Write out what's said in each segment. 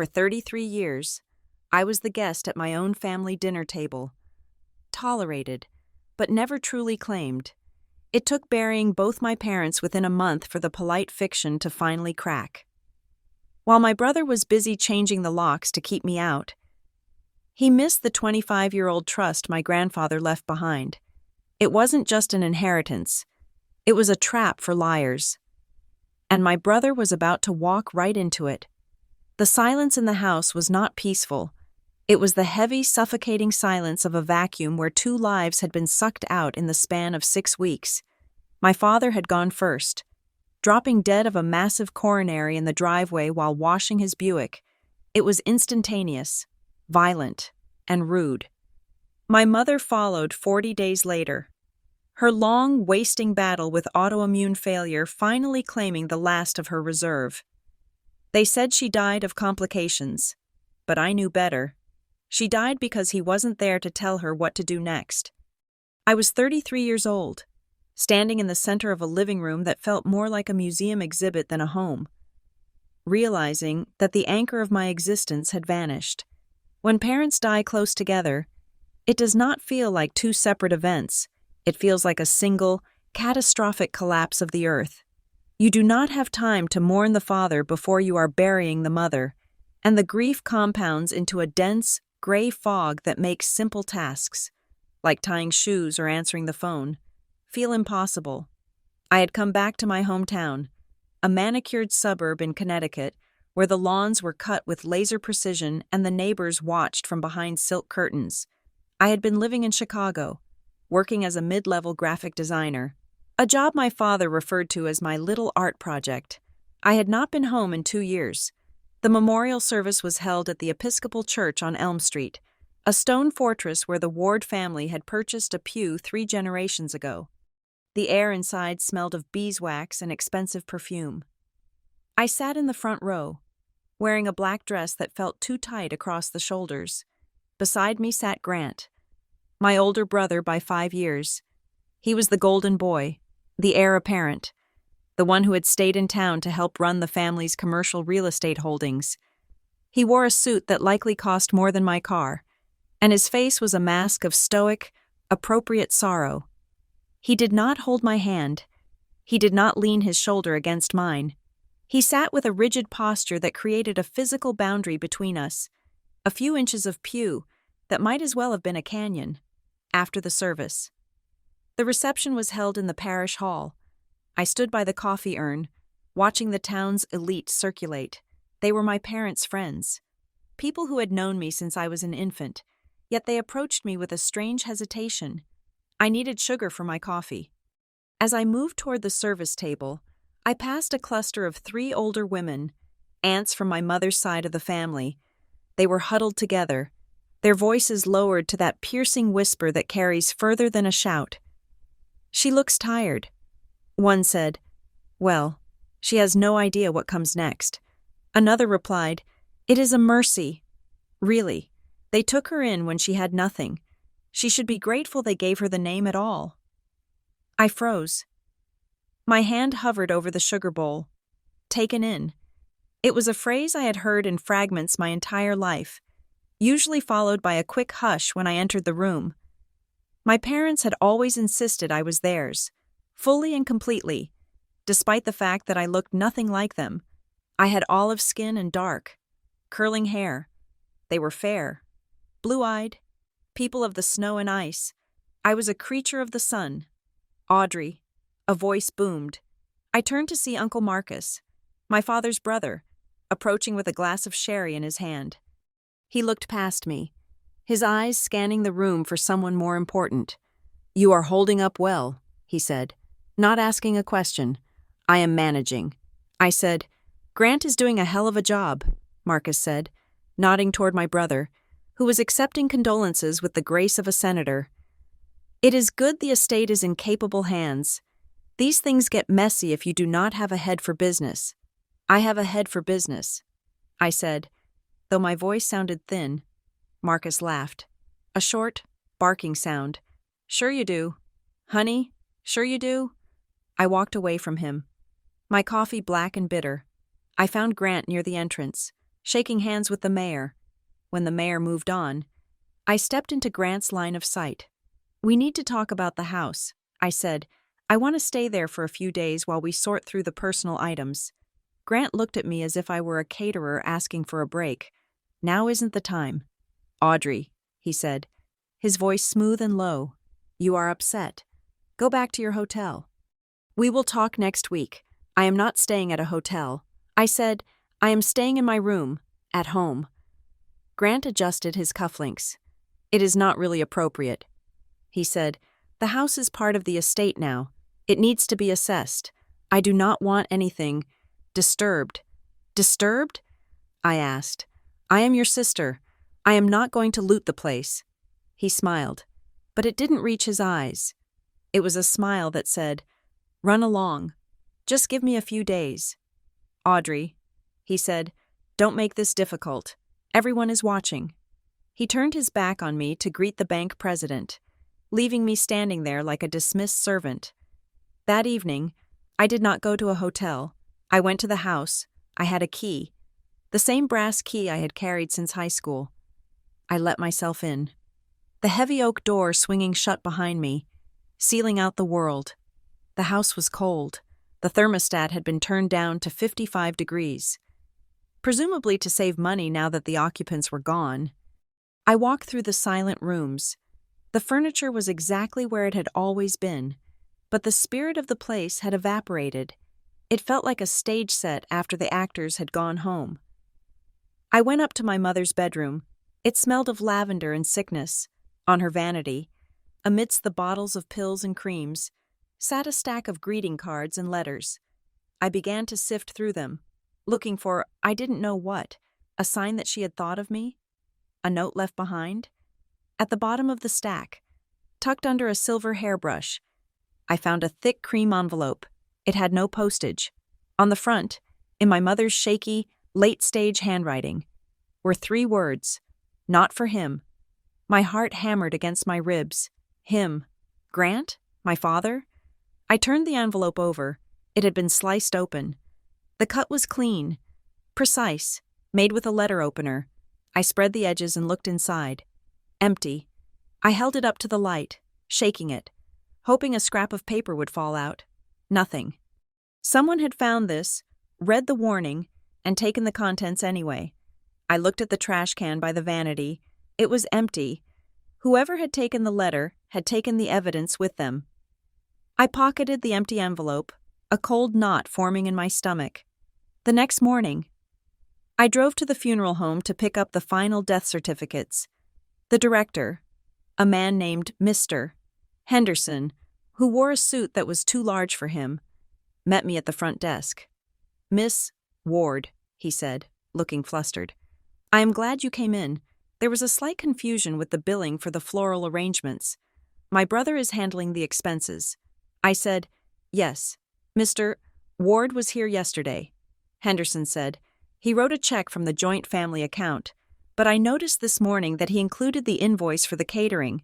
For 33 years, I was the guest at my own family dinner table. Tolerated, but never truly claimed. It took burying both my parents within a month for the polite fiction to finally crack. While my brother was busy changing the locks to keep me out, he missed the 25-year-old trust my grandfather left behind. It wasn't just an inheritance. It was a trap for liars. And my brother was about to walk right into it. The silence in the house was not peaceful. It was the heavy, suffocating silence of a vacuum where 2 lives had been sucked out in the span of 6 weeks. My father had gone first, dropping dead of a massive coronary in the driveway while washing his Buick. It was instantaneous, violent, and rude. My mother followed 40 days later, her long, wasting battle with autoimmune failure finally claiming the last of her reserve. They said she died of complications, but I knew better. She died because he wasn't there to tell her what to do next. I was 33 years old, standing in the center of a living room that felt more like a museum exhibit than a home, realizing that the anchor of my existence had vanished. When parents die close together, it does not feel like 2 separate events. It feels like a single, catastrophic collapse of the earth. You do not have time to mourn the father before you are burying the mother, and the grief compounds into a dense, gray fog that makes simple tasks, like tying shoes or answering the phone, feel impossible. I had come back to my hometown, a manicured suburb in Connecticut, where the lawns were cut with laser precision and the neighbors watched from behind silk curtains. I had been living in Chicago, working as a mid-level graphic designer, a job my father referred to as my little art project. I had not been home in 2 years. The memorial service was held at the Episcopal Church on Elm Street, a stone fortress where the Ward family had purchased a pew 3 generations ago. The air inside smelled of beeswax and expensive perfume. I sat in the front row, wearing a black dress that felt too tight across the shoulders. Beside me sat Grant, my older brother by 5 years. He was the golden boy, the heir apparent, the one who had stayed in town to help run the family's commercial real estate holdings. He wore a suit that likely cost more than my car, and his face was a mask of stoic, appropriate sorrow. He did not hold my hand. He did not lean his shoulder against mine. He sat with a rigid posture that created a physical boundary between us, a few inches of pew that might as well have been a canyon. After the service, the reception was held in the parish hall. I stood by the coffee urn, watching the town's elite circulate. They were my parents' friends, people who had known me since I was an infant, yet they approached me with a strange hesitation. I needed sugar for my coffee. As I moved toward the service table, I passed a cluster of 3 older women, aunts from my mother's side of the family. They were huddled together, their voices lowered to that piercing whisper that carries further than a shout. "She looks tired." One said, "Well, she has no idea what comes next." Another replied, "It is a mercy." Really, they took her in when she had nothing. She should be grateful they gave her the name at all. I froze. My hand hovered over the sugar bowl. Taken in. It was a phrase I had heard in fragments my entire life, usually followed by a quick hush when I entered the room. My parents had always insisted I was theirs, fully and completely, despite the fact that I looked nothing like them. I had olive skin and dark, curling hair. They were fair, blue-eyed, people of the snow and ice. I was a creature of the sun. Audrey. A voice boomed. I turned to see Uncle Marcus, my father's brother, approaching with a glass of sherry in his hand. He looked past me, his eyes scanning the room for someone more important. "You are holding up well," he said, not asking a question. "I am managing." I said, "Grant is doing a hell of a job," Marcus said, nodding toward my brother, who was accepting condolences with the grace of a senator. "It is good the estate is in capable hands. These things get messy if you do not have a head for business." "I have a head for business," I said, though my voice sounded thin. Marcus laughed. A short, barking sound. "Sure you do. Honey, sure you do?" I walked away from him, my coffee black and bitter. I found Grant near the entrance, shaking hands with the mayor. When the mayor moved on, I stepped into Grant's line of sight. "We need to talk about the house," I said. "I want to stay there for a few days while we sort through the personal items." Grant looked at me as if I were a caterer asking for a break. "Now isn't the time." "Audrey," he said, his voice smooth and low, "you are upset. Go back to your hotel." "We will talk next week. I am not staying at a hotel." I said, "I am staying in my room, at home." Grant adjusted his cufflinks. "It is not really appropriate," he said. "The house is part of the estate now. It needs to be assessed. I do not want anything disturbed." "Disturbed?" I asked. "I am your sister. I am not going to loot the place." He smiled, but it didn't reach his eyes. It was a smile that said, "Run along. Just give me a few days." "Audrey," he said, "don't make this difficult. Everyone is watching." He turned his back on me to greet the bank president, leaving me standing there like a dismissed servant. That evening, I did not go to a hotel. I went to the house. I had a key, the same brass key I had carried since high school. I let myself in. The heavy oak door swinging shut behind me, sealing out the world. The house was cold. The thermostat had been turned down to 55 degrees, presumably to save money now that the occupants were gone. I walked through the silent rooms. The furniture was exactly where it had always been, but the spirit of the place had evaporated. It felt like a stage set after the actors had gone home. I went up to my mother's bedroom. It smelled of lavender and sickness. On her vanity, amidst the bottles of pills and creams, sat a stack of greeting cards and letters. I began to sift through them, looking for, I didn't know what, a sign that she had thought of me? A note left behind? At the bottom of the stack, tucked under a silver hairbrush, I found a thick cream envelope. It had no postage. On the front, in my mother's shaky, late-stage handwriting, were 3 words, "Not for him." My heart hammered against my ribs. Him? Grant? My father? I turned the envelope over. It had been sliced open. The cut was clean, precise, made with a letter opener. I spread the edges and looked inside. Empty. I held it up to the light, shaking it, hoping a scrap of paper would fall out. Nothing. Someone had found this, read the warning, and taken the contents anyway. I looked at the trash can by the vanity. It was empty. Whoever had taken the letter had taken the evidence with them. I pocketed the empty envelope, a cold knot forming in my stomach. The next morning, I drove to the funeral home to pick up the final death certificates. The director, a man named Mr. Henderson, who wore a suit that was too large for him, met me at the front desk. "Miss Ward," he said, looking flustered. "I am glad you came in. There was a slight confusion with the billing for the floral arrangements. My brother is handling the expenses." I said, "Yes. Mr. Ward was here yesterday." Henderson said, "He wrote a check from the joint family account, but I noticed this morning that he included the invoice for the catering,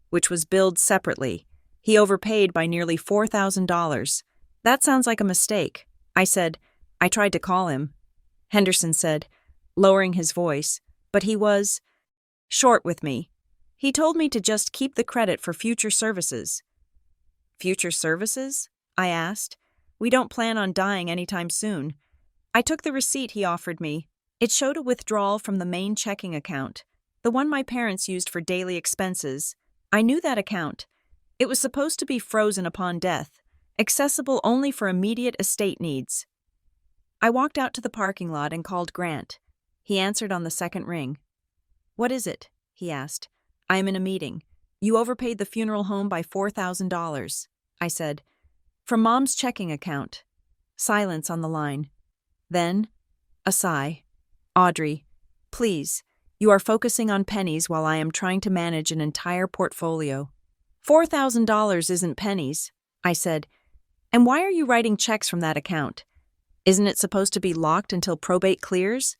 which was billed separately. He overpaid by nearly $4,000. That sounds like a mistake." I said, "I tried to call him." Henderson said, lowering his voice, "But he was short with me. He told me to just keep the credit for future services." "Future services?" I asked. "We don't plan on dying anytime soon." I took the receipt he offered me. It showed a withdrawal from the main checking account, the one my parents used for daily expenses. I knew that account. It was supposed to be frozen upon death, accessible only for immediate estate needs. I walked out to the parking lot and called Grant. He answered on the second ring. "What is it?" he asked. "I am in a meeting. You overpaid the funeral home by $4,000. I said, "From Mom's checking account." Silence on the line. Then, a sigh. "Audrey, please, you are focusing on pennies while I am trying to manage an entire portfolio." $4,000 isn't pennies," I said. "And why are you writing checks from that account? Isn't it supposed to be locked until probate clears?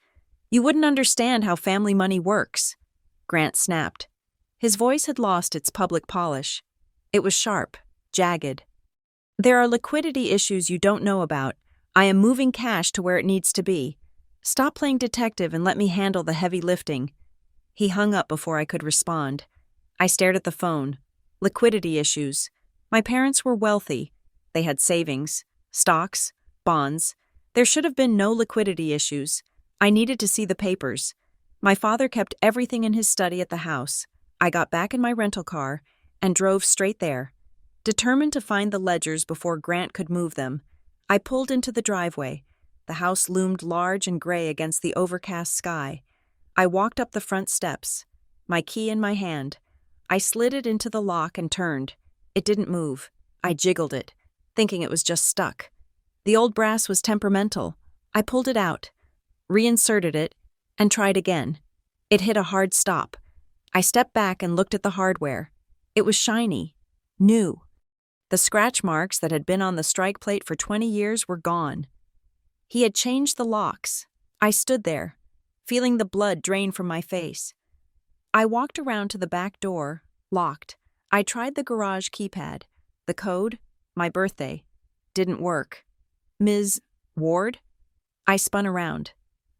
You wouldn't understand how family money works." Grant snapped. His voice had lost its public polish. It was sharp, jagged. "There are liquidity issues you don't know about. I am moving cash to where it needs to be. Stop playing detective and let me handle the heavy lifting. He hung up before I could respond. I stared at the phone. Liquidity issues. My parents were wealthy. They had savings, stocks, bonds. There should have been no liquidity issues. I needed to see the papers. My father kept everything in his study at the house. I got back in my rental car and drove straight there. Determined to find the ledgers before Grant could move them, I pulled into the driveway. The house loomed large and gray against the overcast sky. I walked up the front steps, my key in my hand. I slid it into the lock and turned. It didn't move. I jiggled it, thinking it was just stuck. The old brass was temperamental. I pulled it out, reinserted it, and tried again. It hit a hard stop. I stepped back and looked at the hardware. It was shiny, new. The scratch marks that had been on the strike plate for 20 years were gone. He had changed the locks. I stood there, feeling the blood drain from my face. I walked around to the back door, locked. I tried the garage keypad. The code, my birthday, didn't work. Ms. Ward? I spun around.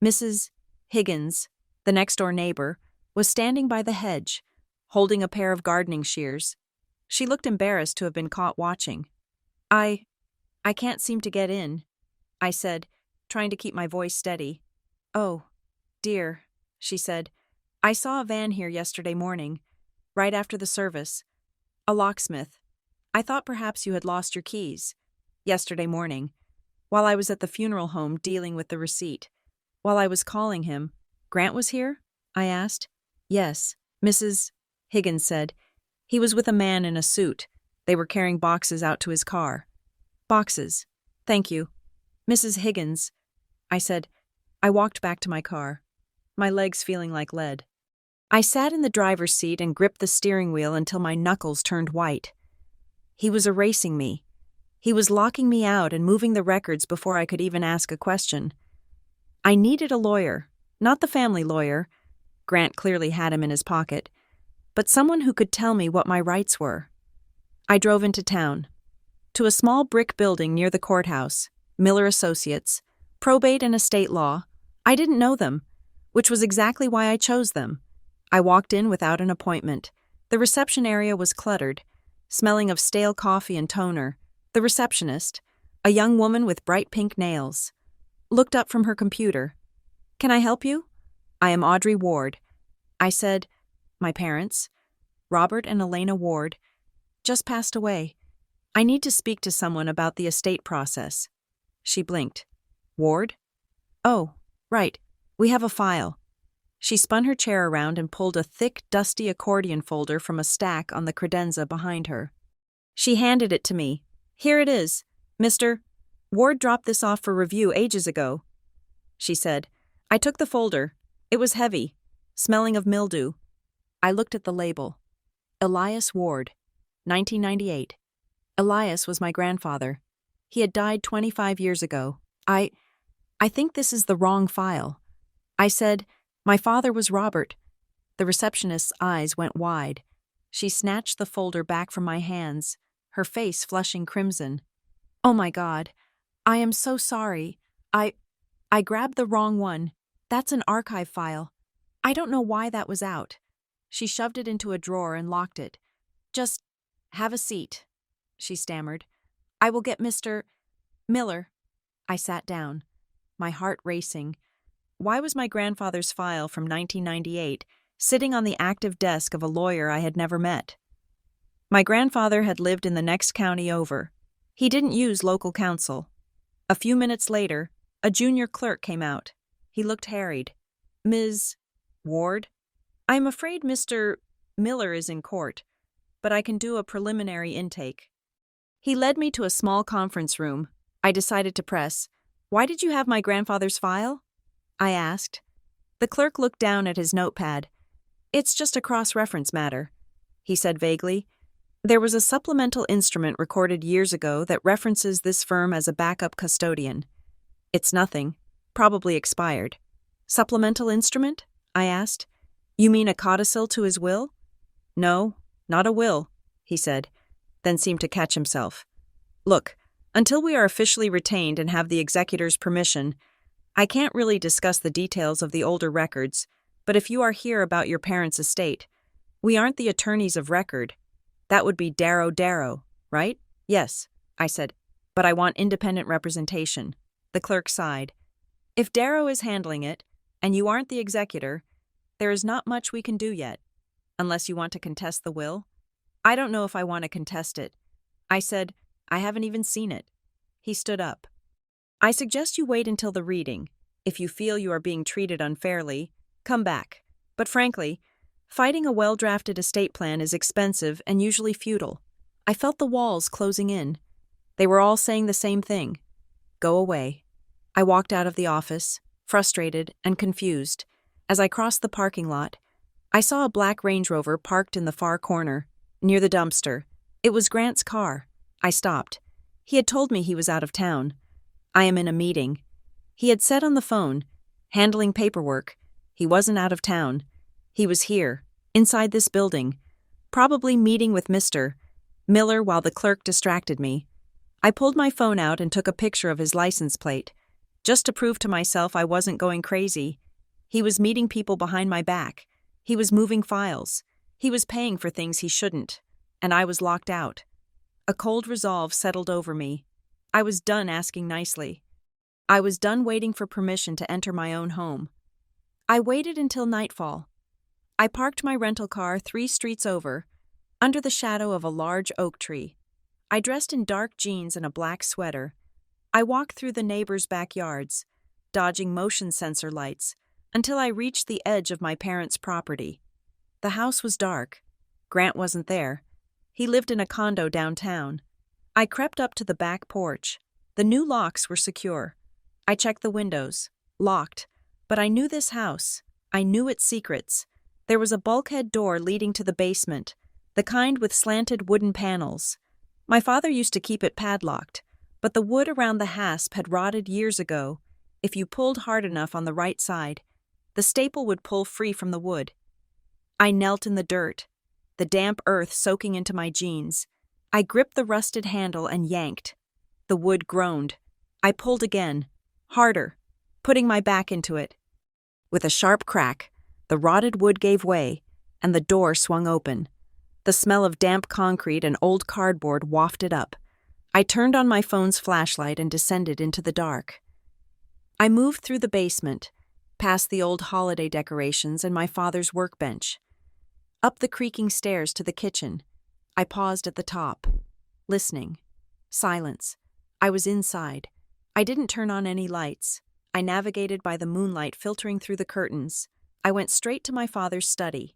Mrs. Higgins, the next-door neighbor, was standing by the hedge, holding a pair of gardening shears. She looked embarrassed to have been caught watching. I can't seem to get in, I said, trying to keep my voice steady. Oh, dear, she said. I saw a van here yesterday morning, right after the service. A locksmith. I thought perhaps you had lost your keys. Yesterday morning, while I was at the funeral home dealing with the receipt. While I was calling him, Grant was here? I asked. Yes, Mrs. Higgins said. He was with a man in a suit. They were carrying boxes out to his car. Boxes. Thank you. Mrs. Higgins, I said. I walked back to my car, my legs feeling like lead. I sat in the driver's seat and gripped the steering wheel until my knuckles turned white. He was erasing me. He was locking me out and moving the records before I could even ask a question. I needed a lawyer, not the family lawyer. Grant clearly had him in his pocket, but someone who could tell me what my rights were. I drove into town, to a small brick building near the courthouse, Miller Associates, probate and estate law. I didn't know them, which was exactly why I chose them. I walked in without an appointment. The reception area was cluttered, smelling of stale coffee and toner. The receptionist, a young woman with bright pink nails, looked up from her computer. Can I help you? I am Audrey Ward. I said, my parents, Robert and Elena Ward, just passed away. I need to speak to someone about the estate process. She blinked. Ward? Oh, right. We have a file. She spun her chair around and pulled a thick, dusty accordion folder from a stack on the credenza behind her. She handed it to me. Here it is, Mr. Ward dropped this off for review ages ago, she said. I took the folder. It was heavy, smelling of mildew. I looked at the label. Elias Ward, 1998. Elias was my grandfather. He had died 25 years ago. I think this is the wrong file. I said, my father was Robert. The receptionist's eyes went wide. She snatched the folder back from my hands, her face flushing crimson. Oh my God, I am so sorry. I grabbed the wrong one. That's an archive file. I don't know why that was out. She shoved it into a drawer and locked it. Just have a seat, she stammered. I will get Mr. Miller. I sat down, my heart racing. Why was my grandfather's file from 1998 sitting on the active desk of a lawyer I had never met? My grandfather had lived in the next county over. He didn't use local counsel. A few minutes later, a junior clerk came out. He looked harried. Ms. Ward? I am afraid Mr. Miller is in court, but I can do a preliminary intake. He led me to a small conference room. I decided to press. Why did you have my grandfather's file? I asked. The clerk looked down at his notepad. It's just a cross-reference matter, he said vaguely. There was a supplemental instrument recorded years ago that references this firm as a backup custodian. It's nothing, probably expired. Supplemental instrument? I asked. You mean a codicil to his will? No, not a will, he said, then seemed to catch himself. Look, until we are officially retained and have the executor's permission, I can't really discuss the details of the older records, but if you are here about your parents' estate, we aren't the attorneys of record. That would be Darrow, right? Yes, I said, but I want independent representation. The clerk sighed. If Darrow is handling it, and you aren't the executor, there is not much we can do yet, unless you want to contest the will. I don't know if I want to contest it. I said, I haven't even seen it. He stood up. I suggest you wait until the reading. If you feel you are being treated unfairly, come back. But frankly, fighting a well-drafted estate plan is expensive and usually futile. I felt the walls closing in. They were all saying the same thing. Go away. I walked out of the office, frustrated and confused. As I crossed the parking lot, I saw a black Range Rover parked in the far corner, near the dumpster. It was Grant's car. I stopped. He had told me he was out of town. I am in a meeting. He had said on the phone, handling paperwork. He wasn't out of town. He was here, inside this building, probably meeting with Mr. Miller while the clerk distracted me. I pulled my phone out and took a picture of his license plate, just to prove to myself I wasn't going crazy. He was meeting people behind my back. He was moving files. He was paying for things he shouldn't. And I was locked out. A cold resolve settled over me. I was done asking nicely. I was done waiting for permission to enter my own home. I waited until nightfall. I parked my rental car 3 streets over, under the shadow of a large oak tree. I dressed in dark jeans and a black sweater. I walked through the neighbors' backyards, dodging motion sensor lights, until I reached the edge of my parents' property. The house was dark. Grant wasn't there. He lived in a condo downtown. I crept up to the back porch. The new locks were secure. I checked the windows. Locked. But I knew this house. I knew its secrets. There was a bulkhead door leading to the basement, the kind with slanted wooden panels. My father used to keep it padlocked, but the wood around the hasp had rotted years ago. If you pulled hard enough on the right side, the staple would pull free from the wood. I knelt in the dirt, the damp earth soaking into my jeans. I gripped the rusted handle and yanked. The wood groaned. I pulled again, harder, putting my back into it. With a sharp crack, the rotted wood gave way, and the door swung open. The smell of damp concrete and old cardboard wafted up. I turned on my phone's flashlight and descended into the dark. I moved through the basement, past the old holiday decorations and my father's workbench. Up the creaking stairs to the kitchen. I paused at the top, listening. Silence. I was inside. I didn't turn on any lights. I navigated by the moonlight filtering through the curtains. I went straight to my father's study.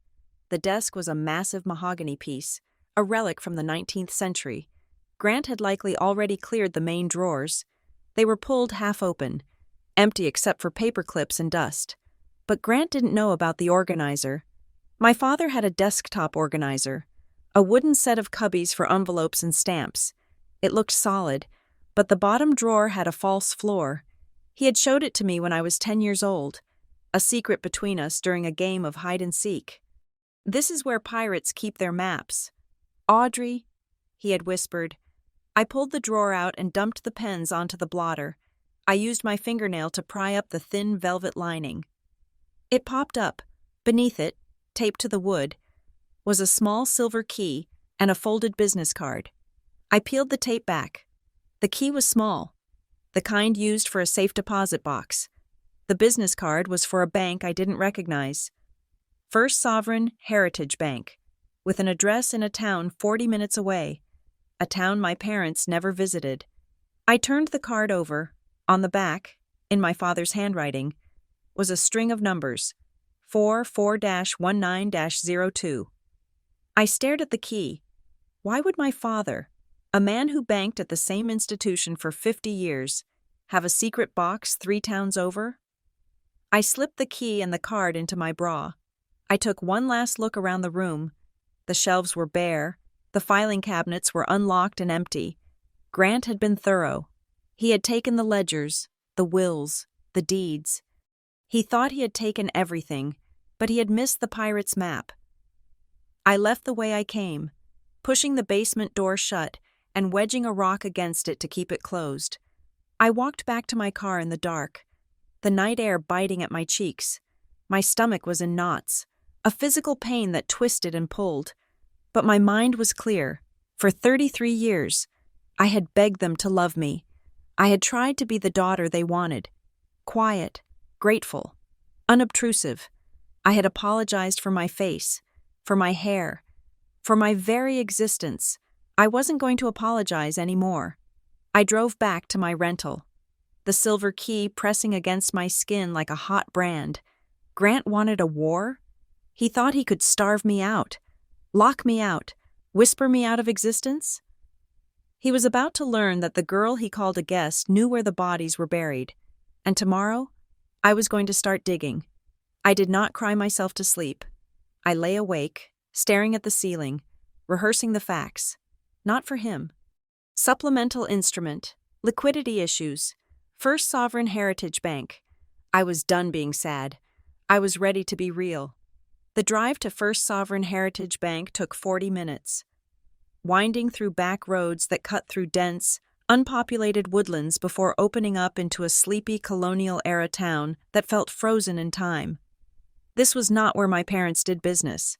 The desk was a massive mahogany piece, a relic from the 19th century. Grant had likely already cleared the main drawers. They were pulled half open, empty except for paper clips and dust. But Grant didn't know about the organizer. My father had a desktop organizer, a wooden set of cubbies for envelopes and stamps. It looked solid, but the bottom drawer had a false floor. He had showed it to me when I was 10 years old, a secret between us during a game of hide-and-seek. This is where pirates keep their maps. Audrey, he had whispered. I pulled the drawer out and dumped the pens onto the blotter. I used my fingernail to pry up the thin velvet lining. It popped up. Beneath it, taped to the wood, was a small silver key and a folded business card. I peeled the tape back. The key was small, the kind used for a safe deposit box. The business card was for a bank I didn't recognize. First Sovereign Heritage Bank, with an address in a town 40 minutes away, a town my parents never visited. I turned the card over. On the back, in my father's handwriting, was a string of numbers, 44-19-02. I stared at the key. Why would my father, a man who banked at the same institution for 50 years, have a secret box 3 towns over? I slipped the key and the card into my bra. I took one last look around the room. The shelves were bare. The filing cabinets were unlocked and empty. Grant had been thorough. He had taken the ledgers, the wills, the deeds. He thought he had taken everything, but he had missed the pirate's map. I left the way I came, pushing the basement door shut and wedging a rock against it to keep it closed. I walked back to my car in the dark. the night air biting at my cheeks. My stomach was in knots, a physical pain that twisted and pulled. But my mind was clear. For 33 years, I had begged them to love me. I had tried to be the daughter they wanted. Quiet, grateful, unobtrusive. I had apologized for my face, for my hair, for my very existence. I wasn't going to apologize anymore. I drove back to my rental, the silver key pressing against my skin like a hot brand. Grant wanted a war? He thought he could starve me out, lock me out, whisper me out of existence? He was about to learn that the girl he called a guest knew where the bodies were buried, and tomorrow, I was going to start digging. I did not cry myself to sleep. I lay awake, staring at the ceiling, rehearsing the facts. Not for him. Supplemental instrument, liquidity issues, First Sovereign Heritage Bank. I was done being sad. I was ready to be real. The drive to First Sovereign Heritage Bank took 40 minutes. Winding through back roads that cut through dense, unpopulated woodlands before opening up into a sleepy colonial-era town that felt frozen in time. This was not where my parents did business.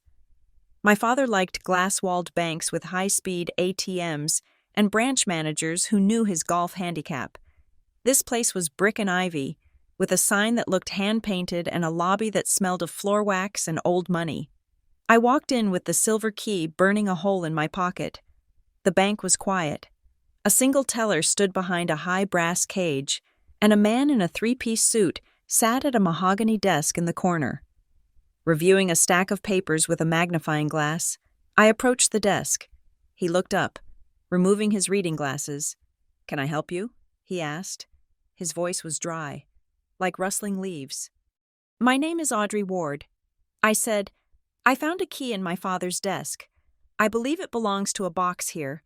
My father liked glass-walled banks with high-speed ATMs and branch managers who knew his golf handicap. This place was brick and ivy, with a sign that looked hand-painted and a lobby that smelled of floor wax and old money. I walked in with the silver key burning a hole in my pocket. The bank was quiet. A single teller stood behind a high brass cage, and a man in a three-piece suit sat at a mahogany desk in the corner. Reviewing a stack of papers with a magnifying glass, I approached the desk. He looked up, removing his reading glasses. "Can I help you?" he asked. His voice was dry, like rustling leaves. "My name is Audrey Ward," I said. "I found a key in my father's desk. I believe it belongs to a box here."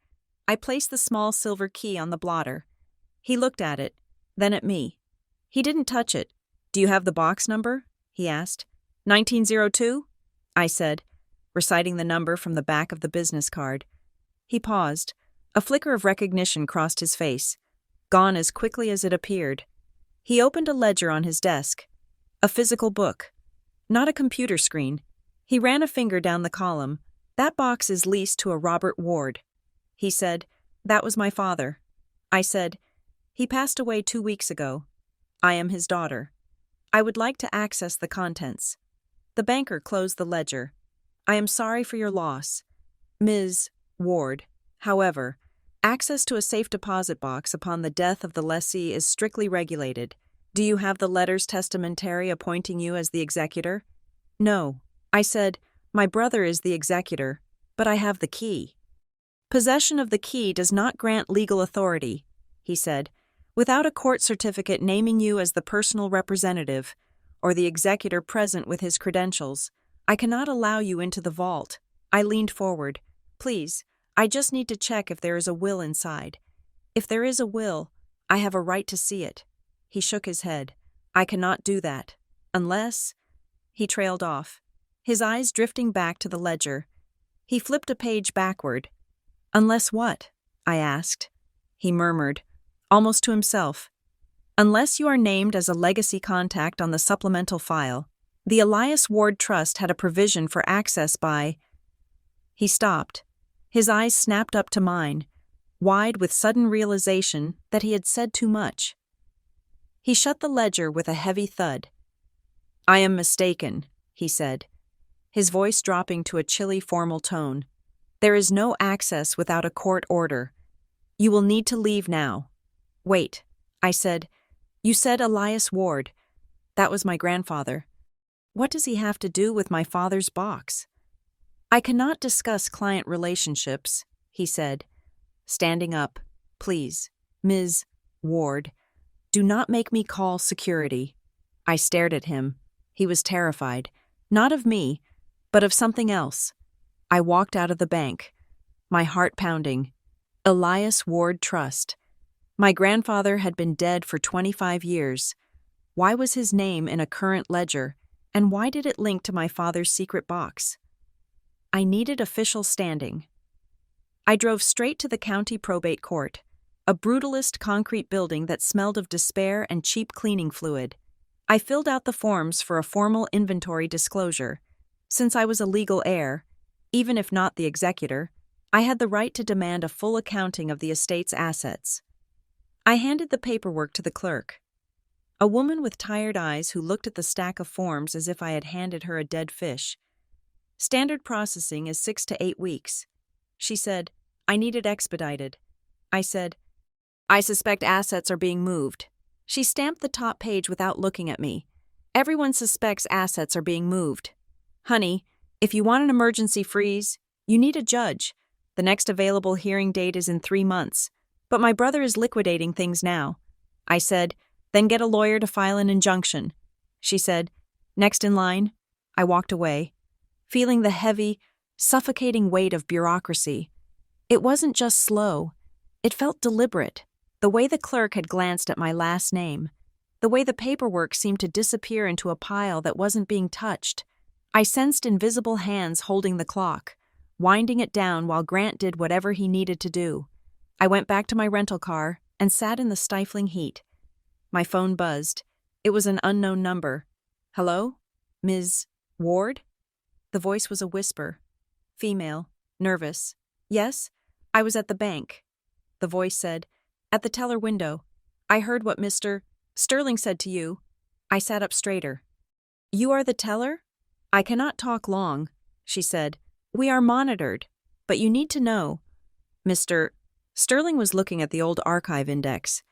I placed the small silver key on the blotter. He looked at it, then at me. He didn't touch it. "Do you have the box number?" he asked. 1902? I said, reciting the number from the back of the business card. He paused. A flicker of recognition crossed his face, gone as quickly as it appeared. He opened a ledger on his desk. A physical book, not a computer screen. He ran a finger down the column. "That box is leased to a Robert Ward." He said, "That was my father." I said, "He passed away 2 weeks ago. I am his daughter. I would like to access the contents." The banker closed the ledger. "I am sorry for your loss, Ms. Ward. However, access to a safe deposit box upon the death of the lessee is strictly regulated. Do you have the letters testamentary appointing you as the executor?" "No." I said, "My brother is the executor, but I have the key." "Possession of the key does not grant legal authority," he said. "Without a court certificate naming you as the personal representative, or the executor present with his credentials, I cannot allow you into the vault." I leaned forward. "Please, I just need to check if there is a will inside. If there is a will, I have a right to see it." He shook his head. "I cannot do that. Unless—" He trailed off, his eyes drifting back to the ledger. He flipped a page backward. "Unless what?" I asked. He murmured, almost to himself. "Unless you are named as a legacy contact on the supplemental file, the Elias Ward Trust had a provision for access by—" He stopped. His eyes snapped up to mine, wide with sudden realization that he had said too much. He shut the ledger with a heavy thud. "I am mistaken," he said, his voice dropping to a chilly formal tone. "There is no access without a court order. You will need to leave now." "Wait," I said. "You said Elias Ward. That was my grandfather. What does he have to do with my father's box?" "I cannot discuss client relationships," he said, standing up. "Please, Ms. Ward, do not make me call security." I stared at him. He was terrified, not of me, but of something else. I walked out of the bank, my heart pounding. Elias Ward Trust. My grandfather had been dead for 25 years. Why was his name in a current ledger, and why did it link to my father's secret box? I needed official standing. I drove straight to the county probate court, a brutalist concrete building that smelled of despair and cheap cleaning fluid. I filled out the forms for a formal inventory disclosure. Since I was a legal heir, even if not the executor, I had the right to demand a full accounting of the estate's assets. I handed the paperwork to the clerk. A woman with tired eyes who looked at the stack of forms as if I had handed her a dead fish. Standard processing is 6 to 8 weeks. She said, I need it expedited. I said, I suspect assets are being moved. She stamped the top page without looking at me. Everyone suspects assets are being moved. Honey, if you want an emergency freeze, you need a judge. The next available hearing date is in 3 months. But my brother is liquidating things now. I said, then get a lawyer to file an injunction. She said, next in line. I walked away, feeling the heavy, suffocating weight of bureaucracy. It wasn't just slow. It felt deliberate. The way the clerk had glanced at my last name. The way the paperwork seemed to disappear into a pile that wasn't being touched. I sensed invisible hands holding the clock, winding it down while Grant did whatever he needed to do. I went back to my rental car and sat in the stifling heat. My phone buzzed. It was an unknown number. Hello? Ms. Ward? The voice was a whisper. Female, nervous. Yes? I was at the bank. The voice said, at the teller window. I heard what Mr. Sterling said to you. I sat up straighter. You are the teller? I cannot talk long, she said. We are monitored, but you need to know. Mr. Sterling was looking at the old archive index.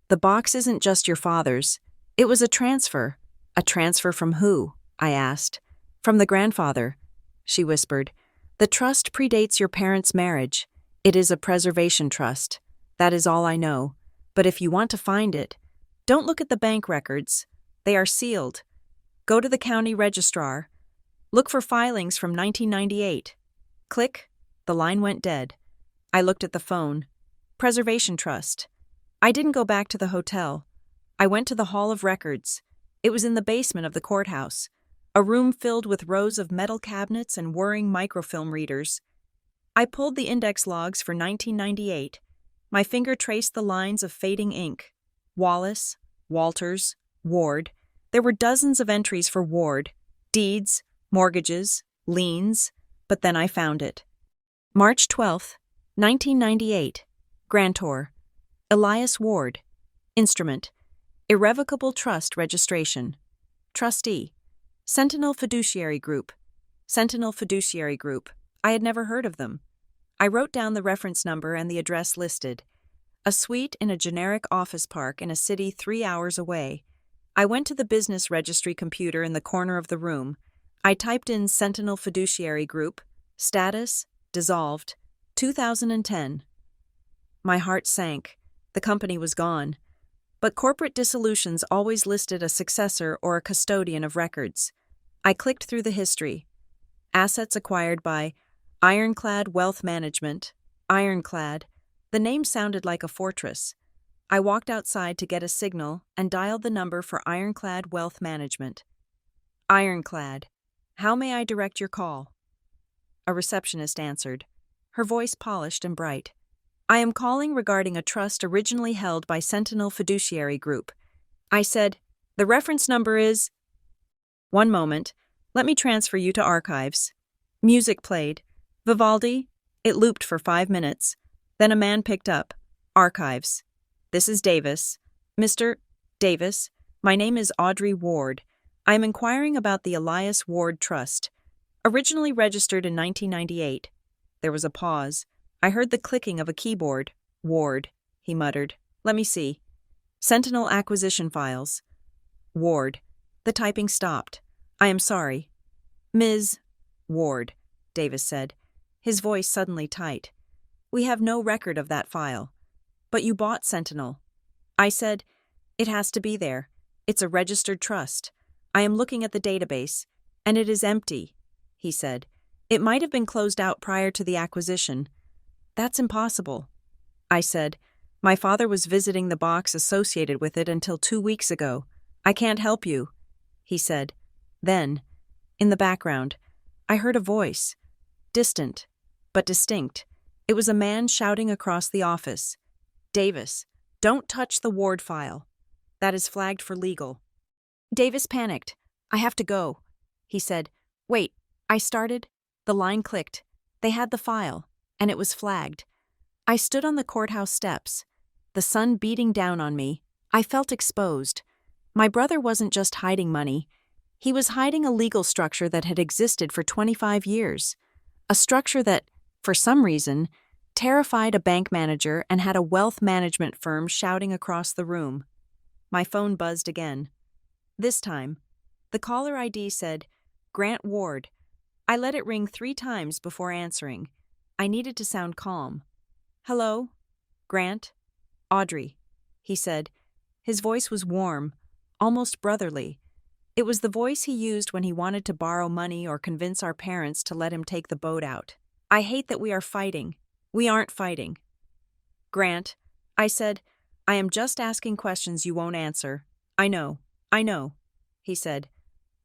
The box isn't just your father's. It was a transfer. A transfer from who? I asked. From the grandfather, she whispered. The trust predates your parents' marriage. It is a preservation trust. That is all I know. But if you want to find it, don't look at the bank records. They are sealed. Go to the county registrar. Look for filings from 1998. Click. The line went dead. I looked at the phone. Preservation Trust. I didn't go back to the hotel. I went to the Hall of Records. It was in the basement of the courthouse, a room filled with rows of metal cabinets and whirring microfilm readers. I pulled the index logs for 1998. My finger traced the lines of fading ink. Wallace, Walters, Ward. There were dozens of entries for Ward, deeds, mortgages, liens, but then I found it. March 12, 1998. Grantor. Elias Ward. Instrument. Irrevocable Trust Registration. Trustee. Sentinel Fiduciary Group. Sentinel Fiduciary Group. I had never heard of them. I wrote down the reference number and the address listed. A suite in a generic office park in a city 3 hours away. I went to the business registry computer in the corner of the room. I typed in Sentinel Fiduciary Group, status, dissolved, 2010. My heart sank. The company was gone. But corporate dissolutions always listed a successor or a custodian of records. I clicked through the history. Assets acquired by Ironclad Wealth Management. Ironclad. The name sounded like a fortress. I walked outside to get a signal and dialed the number for Ironclad Wealth Management. Ironclad. How may I direct your call? A receptionist answered, her voice polished and bright. I am calling regarding a trust originally held by Sentinel Fiduciary Group. I said, the reference number is... One moment. Let me transfer you to archives. Music played. Vivaldi. It looped for 5 minutes. Then a man picked up. Archives. This is Davis. Mr. Davis, my name is Audrey Ward. I am inquiring about the Elias Ward Trust. Originally registered in 1998. There was a pause. I heard the clicking of a keyboard. Ward, he muttered. Let me see. Sentinel Acquisition Files. Ward. The typing stopped. I am sorry. Ms. Ward, Davis said, his voice suddenly tight. We have no record of that file. But you bought Sentinel. I said, it has to be there. It's a registered trust. I am looking at the database, and it is empty, he said. It might have been closed out prior to the acquisition. That's impossible. I said, my father was visiting the box associated with it until 2 weeks ago. I can't help you, he said. Then, in the background, I heard a voice, distant, but distinct. It was a man shouting across the office. Davis, don't touch the Ward file. That is flagged for legal. Davis panicked. "I have to go," he said. "Wait," I started. The line clicked. They had the file, and it was flagged. I stood on the courthouse steps, the sun beating down on me. I felt exposed. My brother wasn't just hiding money. He was hiding a legal structure that had existed for 25 years. A structure that, for some reason, terrified a bank manager and had a wealth management firm shouting across the room. My phone buzzed again. This time, the caller ID said, "Grant Ward." I let it ring 3 times before answering. I needed to sound calm. "Hello? Grant? Audrey," he said. His voice was warm, almost brotherly. It was the voice he used when he wanted to borrow money or convince our parents to let him take the boat out. "I hate that we are fighting. We aren't fighting." "Grant," I said, "I am just asking questions you won't answer." I know, he said.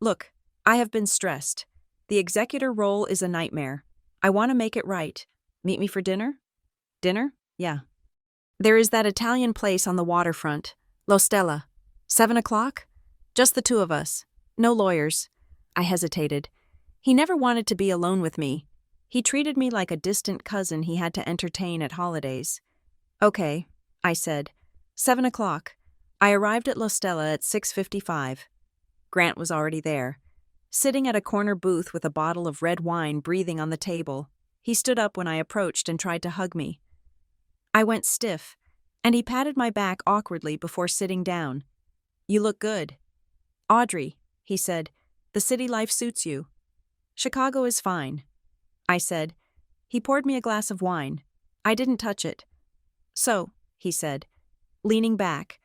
"Look, I have been stressed. The executor role is a nightmare. I want to make it right. Meet me for dinner?" "Dinner? Yeah. There is that Italian place on the waterfront, L'Ostella. 7 o'clock? Just the 2 of us. No lawyers." I hesitated. He never wanted to be alone with me. He treated me like a distant cousin he had to entertain at holidays. "Okay," I said. 7 o'clock. I arrived at L'Ostella at 6:55. Grant was already there, sitting at a corner booth with a bottle of red wine breathing on the table. He stood up when I approached and tried to hug me. I went stiff, and he patted my back awkwardly before sitting down. "You look good." "Audrey," he said, "the city life suits you." "Chicago is fine," I said. He poured me a glass of wine. I didn't touch it. "So," he said, leaning back,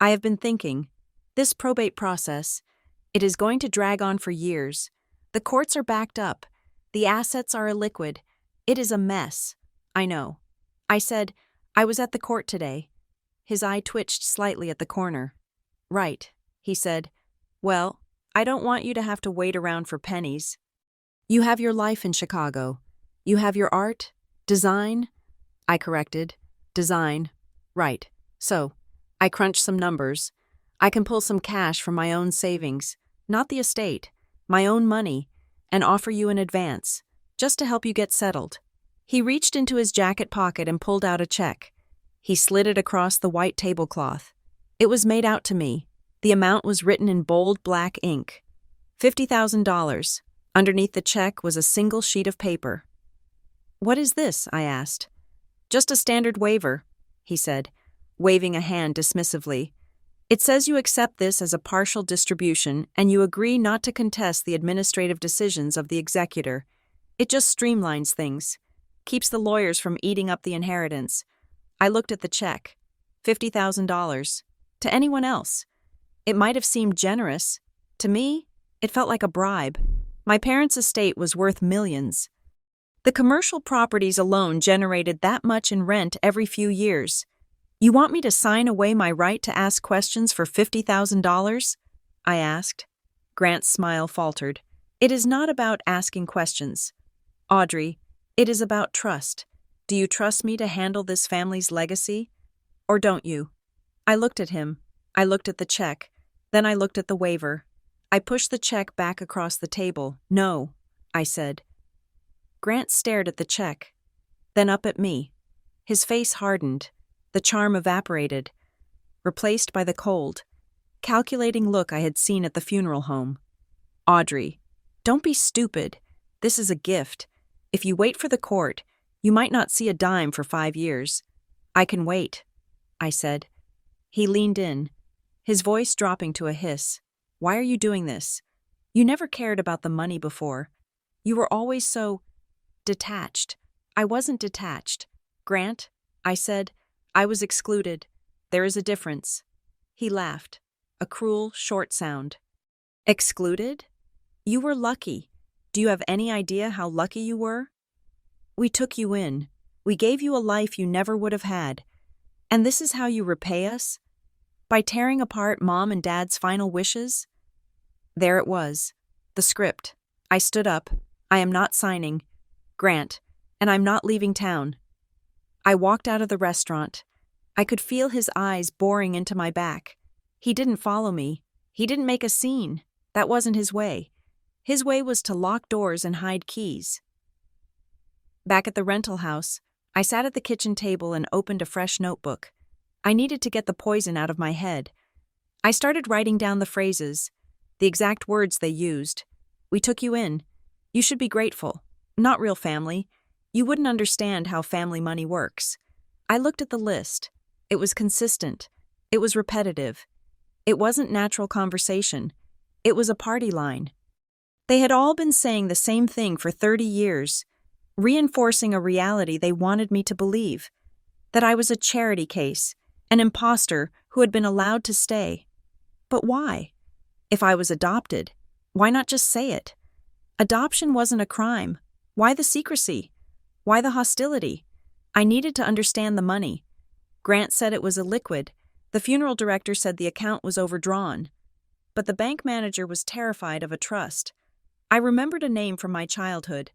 "I have been thinking. This probate process, it is going to drag on for years. The courts are backed up. The assets are illiquid. It is a mess." "I know." I said, "I was at the court today." His eye twitched slightly at the corner. "Right," he said. "Well, I don't want you to have to wait around for pennies. You have your life in Chicago. You have your art, design." I corrected. "Design. Right. So, I crunched some numbers. I can pull some cash from my own savings, not the estate, my own money, and offer you an advance, just to help you get settled." He reached into his jacket pocket and pulled out a check. He slid it across the white tablecloth. It was made out to me. The amount was written in bold black ink. $50,000. Underneath the check was a single sheet of paper. "What is this?" I asked. "Just a standard waiver," he said, waving a hand dismissively. "It says you accept this as a partial distribution and you agree not to contest the administrative decisions of the executor. It just streamlines things, keeps the lawyers from eating up the inheritance." I looked at the check. $50,000. To anyone else, it might have seemed generous. To me, it felt like a bribe. My parents' estate was worth millions. The commercial properties alone generated that much in rent every few years. "You want me to sign away my right to ask questions for $50,000? I asked. Grant's smile faltered. "It is not about asking questions, Audrey. It is about trust. Do you trust me to handle this family's legacy? Or don't you?" I looked at him. I looked at the check. Then I looked at the waiver. I pushed the check back across the table. "No," I said. Grant stared at the check, then up at me. His face hardened. The charm evaporated, replaced by the cold, calculating look I had seen at the funeral home. "Audrey, don't be stupid. This is a gift. If you wait for the court, you might not see a dime for 5 years. I can wait," I said. He leaned in, his voice dropping to a hiss. "Why are you doing this? You never cared about the money before. You were always so detached." I wasn't detached. "Grant," I said, "I was excluded. There is a difference." He laughed, a cruel, short sound. "Excluded? You were lucky. Do you have any idea how lucky you were? We took you in. We gave you a life you never would have had. And this is how you repay us? By tearing apart Mom and Dad's final wishes?" There it was, the script. I stood up. "I am not signing. Grant, and I'm not leaving town." I walked out of the restaurant. I could feel his eyes boring into my back. He didn't follow me. He didn't make a scene. That wasn't his way. His way was to lock doors and hide keys. Back at the rental house, I sat at the kitchen table and opened a fresh notebook. I needed to get the poison out of my head. I started writing down the phrases, the exact words they used. We took you in. You should be grateful. Not real family. You wouldn't understand how family money works. I looked at the list. It was consistent. It was repetitive. It wasn't natural conversation. It was a party line. They had all been saying the same thing for 30 years, reinforcing a reality they wanted me to believe, that I was a charity case, an imposter who had been allowed to stay. But why? If I was adopted, why not just say it? Adoption wasn't a crime. Why the secrecy? Why the hostility? I needed to understand the money. Grant said it was illiquid. The funeral director said the account was overdrawn. But the bank manager was terrified of a trust. I remembered a name from my childhood.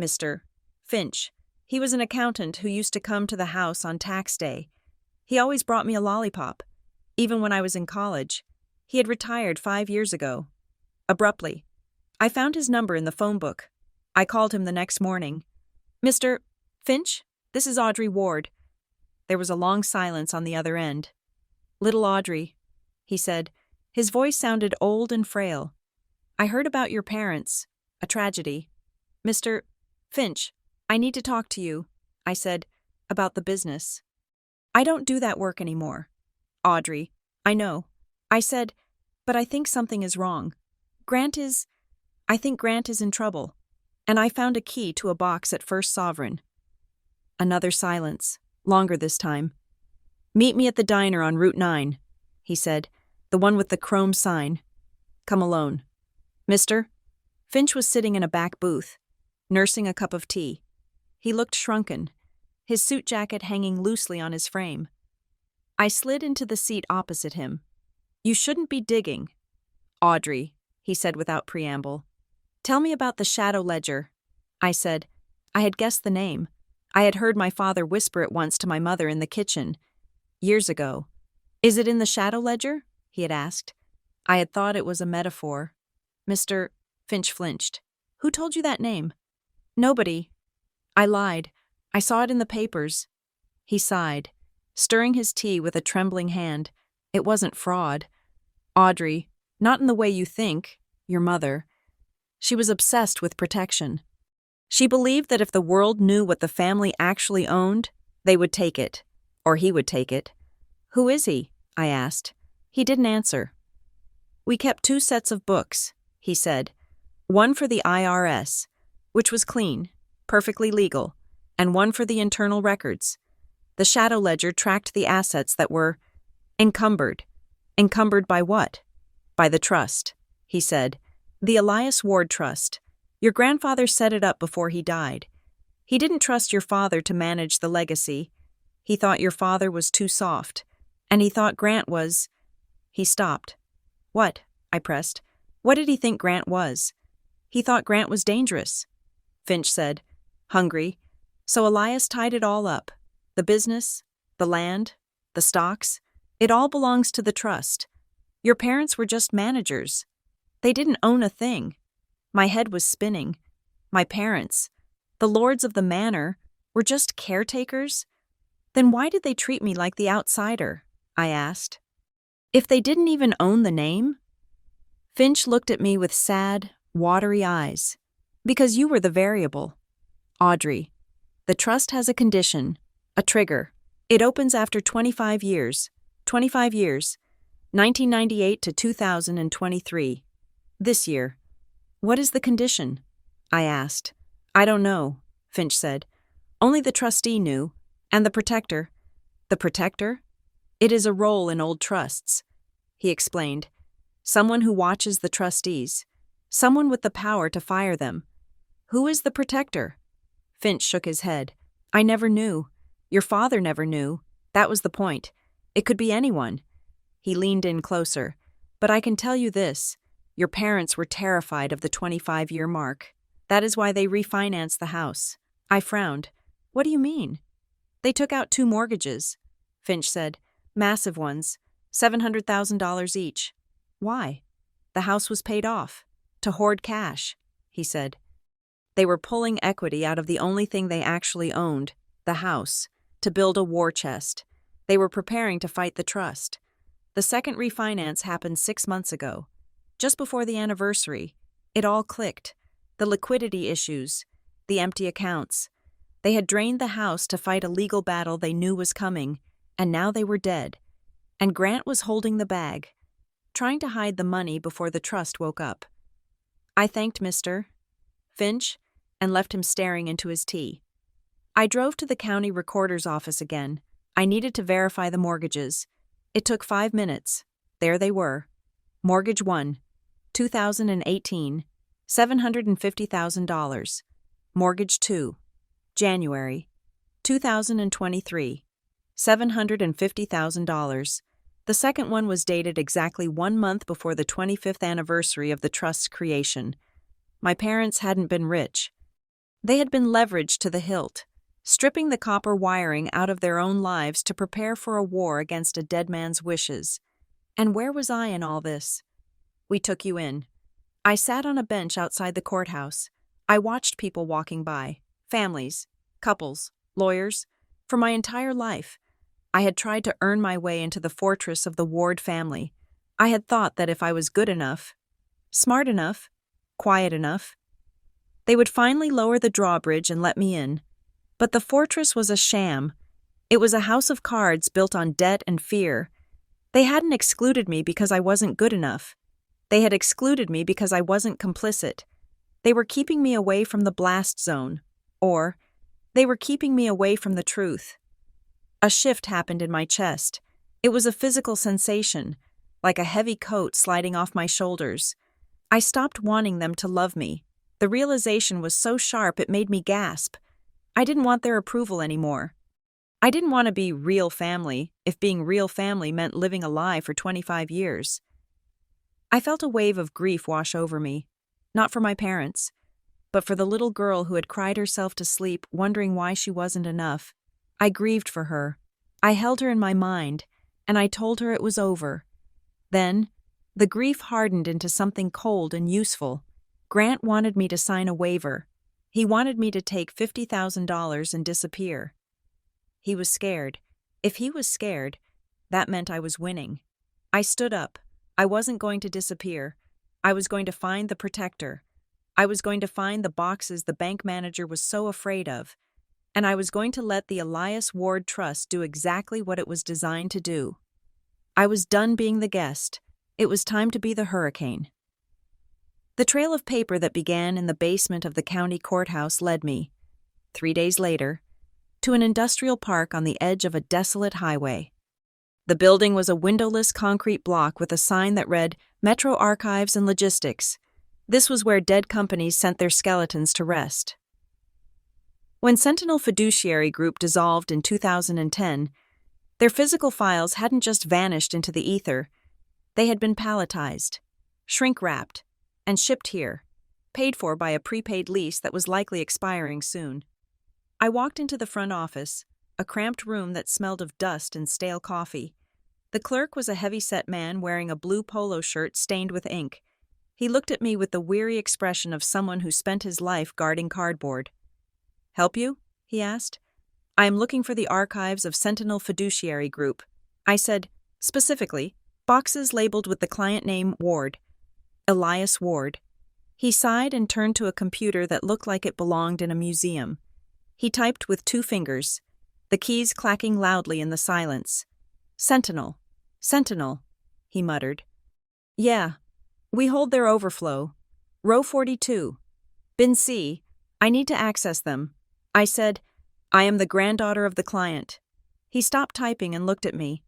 Mr. Finch. He was an accountant who used to come to the house on tax day. He always brought me a lollipop, even when I was in college. He had retired 5 years ago. Abruptly, I found his number in the phone book. I called him the next morning. Mr. Finch, this is Audrey Ward. There was a long silence on the other end. Little Audrey, he said. His voice sounded old and frail. I heard about your parents, a tragedy. Mr. Finch, I need to talk to you, I said, about the business. I don't do that work anymore. Audrey, I know. I said, but I think something is wrong. I think Grant is in trouble. And I found a key to a box at First Sovereign. Another silence, longer this time. Meet me at the diner on Route 9, he said, the one with the chrome sign. Come alone. Mister? Finch was sitting in a back booth, nursing a cup of tea. He looked shrunken, his suit jacket hanging loosely on his frame. I slid into the seat opposite him. You shouldn't be digging. Audrey, he said without preamble. Tell me about the shadow ledger, I said. I had guessed the name. I had heard my father whisper it once to my mother in the kitchen, years ago. Is it in the shadow ledger? He had asked. I had thought it was a metaphor. Mr. Finch flinched. Who told you that name? Nobody. I lied. I saw it in the papers. He sighed, stirring his tea with a trembling hand. It wasn't fraud. Audrey, not in the way you think, your mother. She was obsessed with protection. She believed that if the world knew what the family actually owned, they would take it, or he would take it. Who is he? I asked. He didn't answer. We kept 2 sets of books, he said. One for the IRS, which was clean, perfectly legal, and one for the internal records. The shadow ledger tracked the assets that were encumbered. Encumbered by what? By the trust, he said. The Elias Ward Trust. Your grandfather set it up before he died. He didn't trust your father to manage the legacy. He thought your father was too soft, and he thought Grant was... He stopped. What? I pressed. What did he think Grant was? He thought Grant was dangerous. Finch said, hungry. So Elias tied it all up. The business, the land, the stocks. It all belongs to the trust. Your parents were just managers. They didn't own a thing. My head was spinning. My parents, the lords of the manor, were just caretakers? Then why did they treat me like the outsider? I asked. If they didn't even own the name? Finch looked at me with sad, watery eyes. Because you were the variable. Audrey, the trust has a condition, a trigger. It opens after 25 years. 25 years. 1998 to 2023. This year. What is the condition? I asked. I don't know, Finch said. Only the trustee knew, and the protector. The protector? It is a role in old trusts, he explained. Someone who watches the trustees. Someone with the power to fire them. Who is the protector? Finch shook his head. I never knew. Your father never knew. That was the point. It could be anyone. He leaned in closer. But I can tell you this. Your parents were terrified of the 25-year mark. That is why they refinanced the house. I frowned. What do you mean? They took out 2 mortgages, Finch said. Massive ones. $700,000 each. Why? The house was paid off. To hoard cash, he said. They were pulling equity out of the only thing they actually owned, the house, to build a war chest. They were preparing to fight the trust. The second refinance happened 6 months ago. Just before the anniversary, it all clicked. The liquidity issues, the empty accounts. They had drained the house to fight a legal battle they knew was coming, and now they were dead. And Grant was holding the bag, trying to hide the money before the trust woke up. I thanked Mr. Finch and left him staring into his tea. I drove to the county recorder's office again. I needed to verify the mortgages. It took 5 minutes. There they were. Mortgage 1, 2018, $750,000. Mortgage 2, January, 2023, $750,000. The second one was dated exactly 1 month before the 25th anniversary of the trust's creation. My parents hadn't been rich. They had been leveraged to the hilt, stripping the copper wiring out of their own lives to prepare for a war against a dead man's wishes. And where was I in all this? We took you in. I sat on a bench outside the courthouse. I watched people walking by, families, couples, lawyers. For my entire life, I had tried to earn my way into the fortress of the Ward family. I had thought that if I was good enough, smart enough, quiet enough, they would finally lower the drawbridge and let me in. But the fortress was a sham. It was a house of cards built on debt and fear. They hadn't excluded me because I wasn't good enough. They had excluded me because I wasn't complicit. They were keeping me away from the blast zone. Or, they were keeping me away from the truth. A shift happened in my chest. It was a physical sensation, like a heavy coat sliding off my shoulders. I stopped wanting them to love me. The realization was so sharp it made me gasp. I didn't want their approval anymore. I didn't want to be real family if being real family meant living a lie for 25 years. I felt a wave of grief wash over me, not for my parents, but for the little girl who had cried herself to sleep wondering why she wasn't enough. I grieved for her. I held her in my mind, and I told her it was over. Then, the grief hardened into something cold and useful. Grant wanted me to sign a waiver. He wanted me to take $50,000 and disappear. He was scared. If he was scared, that meant I was winning. I stood up. I wasn't going to disappear. I was going to find the protector. I was going to find the boxes the bank manager was so afraid of. And I was going to let the Elias Ward Trust do exactly what it was designed to do. I was done being the guest. It was time to be the hurricane. The trail of paper that began in the basement of the county courthouse led me, 3 days later, to an industrial park on the edge of a desolate highway. The building was a windowless concrete block with a sign that read, Metro Archives and Logistics. This was where dead companies sent their skeletons to rest. When Sentinel Fiduciary Group dissolved in 2010, their physical files hadn't just vanished into the ether. They had been palletized, shrink-wrapped, and shipped here, paid for by a prepaid lease that was likely expiring soon. I walked into the front office, a cramped room that smelled of dust and stale coffee. The clerk was a heavy-set man wearing a blue polo shirt stained with ink. He looked at me with the weary expression of someone who spent his life guarding cardboard. "Help you?" he asked. "I am looking for the archives of Sentinel Fiduciary Group." I said, specifically, boxes labeled with the client name Ward. Elias Ward. He sighed and turned to a computer that looked like it belonged in a museum. He typed with 2 fingers, the keys clacking loudly in the silence. "Sentinel. Sentinel," he muttered. "Yeah. We hold their overflow. Row 42. Bin C. I need to access them." I said, "I am the granddaughter of the client." He stopped typing and looked at me.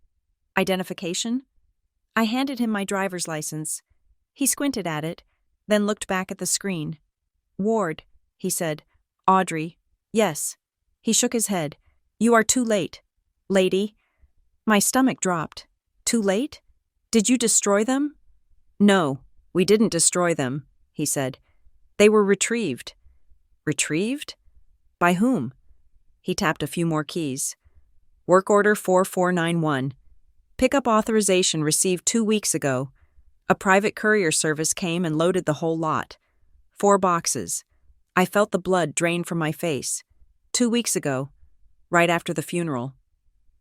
"Identification?" I handed him my driver's license. He squinted at it, then looked back at the screen. "Ward," he said. "Audrey." "Yes." He shook his head. "You are too late, lady." My stomach dropped. "Too late? Did you destroy them?" "No, we didn't destroy them," he said. "They were retrieved." "Retrieved? By whom?" He tapped a few more keys. "Work order 4491. Pickup authorization received 2 weeks ago. A private courier service came and loaded the whole lot. 4 boxes. I felt the blood drain from my face. 2 weeks ago, right after the funeral.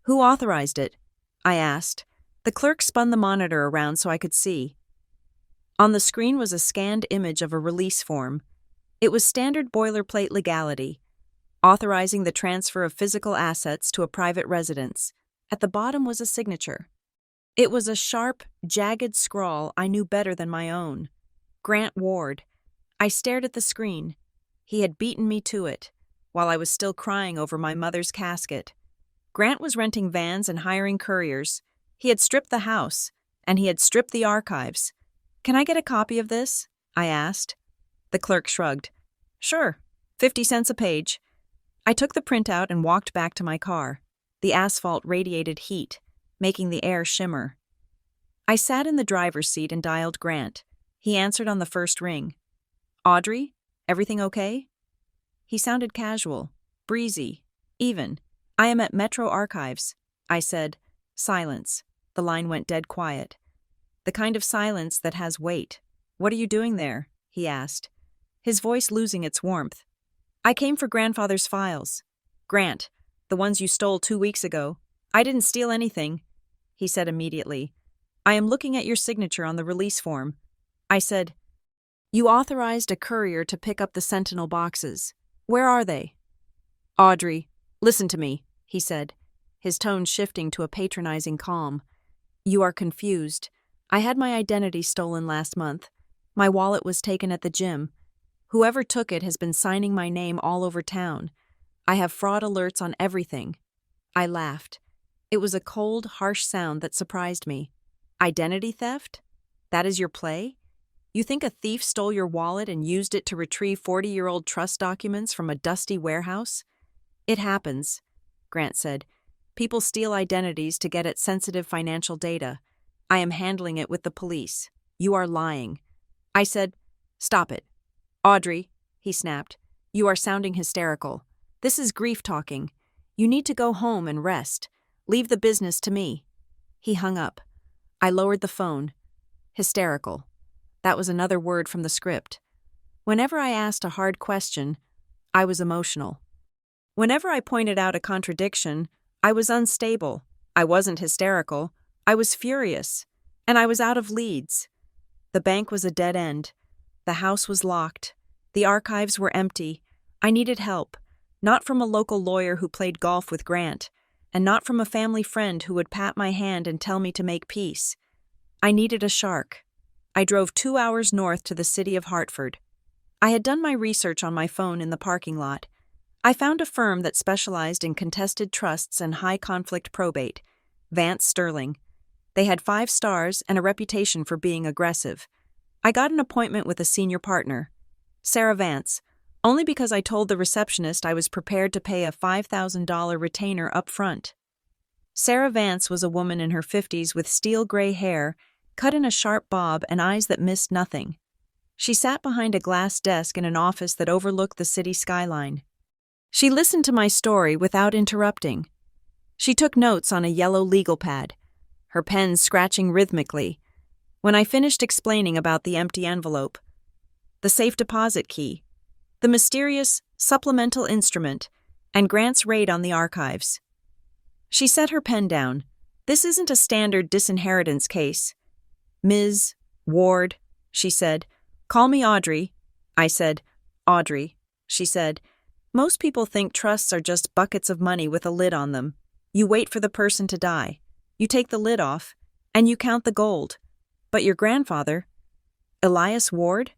Who authorized it? I asked. The clerk spun the monitor around so I could see. On the screen was a scanned image of a release form. It was standard boilerplate legality, authorizing the transfer of physical assets to a private residence. At the bottom was a signature. It was a sharp, jagged scrawl I knew better than my own. Grant Ward. I stared at the screen. He had beaten me to it, while I was still crying over my mother's casket. Grant was renting vans and hiring couriers. He had stripped the house, and he had stripped the archives. Can I get a copy of this? I asked. The clerk shrugged. Sure, 50 cents a page. I took the printout and walked back to my car. The asphalt radiated heat, making the air shimmer. I sat in the driver's seat and dialed Grant. He answered on the first ring. Audrey, everything okay? He sounded casual, breezy, even. I am at Metro Archives. I said. Silence. The line went dead quiet. The kind of silence that has weight. What are you doing there? He asked, his voice losing its warmth. I came for grandfather's files. Grant, the ones you stole 2 weeks ago. I didn't steal anything, he said immediately. I am looking at your signature on the release form. I said, you authorized a courier to pick up the Sentinel boxes. Where are they? Audrey, listen to me, he said, his tone shifting to a patronizing calm. You are confused. I had my identity stolen last month. My wallet was taken at the gym. Whoever took it has been signing my name all over town. I have fraud alerts on everything. I laughed. It was a cold, harsh sound that surprised me. Identity theft? That is your play? You think a thief stole your wallet and used it to retrieve 40-year-old trust documents from a dusty warehouse? It happens, Grant said. People steal identities to get at sensitive financial data. I am handling it with the police. You are lying. I said, stop it. Audrey, he snapped, you are sounding hysterical. This is grief talking. You need to go home and rest. Leave the business to me. He hung up. I lowered the phone. Hysterical. That was another word from the script. Whenever I asked a hard question, I was emotional. Whenever I pointed out a contradiction, I was unstable. I wasn't hysterical. I was furious. And I was out of leads. The bank was a dead end. The house was locked. The archives were empty. I needed help, not from a local lawyer who played golf with Grant, and not from a family friend who would pat my hand and tell me to make peace. I needed a shark. I drove 2 hours north to the city of Hartford. I had done my research on my phone in the parking lot. I found a firm that specialized in contested trusts and high-conflict probate, Vance Sterling. They had 5 stars and a reputation for being aggressive. I got an appointment with a senior partner, Sarah Vance, only because I told the receptionist I was prepared to pay a $5,000 retainer up front. Sarah Vance was a woman in her 50s with steel-gray hair, cut in a sharp bob and eyes that missed nothing. She sat behind a glass desk in an office that overlooked the city skyline. She listened to my story without interrupting. She took notes on a yellow legal pad, her pen scratching rhythmically. When I finished explaining about the empty envelope, the safe deposit key, the mysterious supplemental instrument, and Grant's raid on the archives, she set her pen down. This isn't a standard disinheritance case. Ms. Ward, she said. Call me Audrey. I said, Audrey, she said. Most people think trusts are just buckets of money with a lid on them. You wait for the person to die. You take the lid off, and you count the gold. But your grandfather, Elias Ward?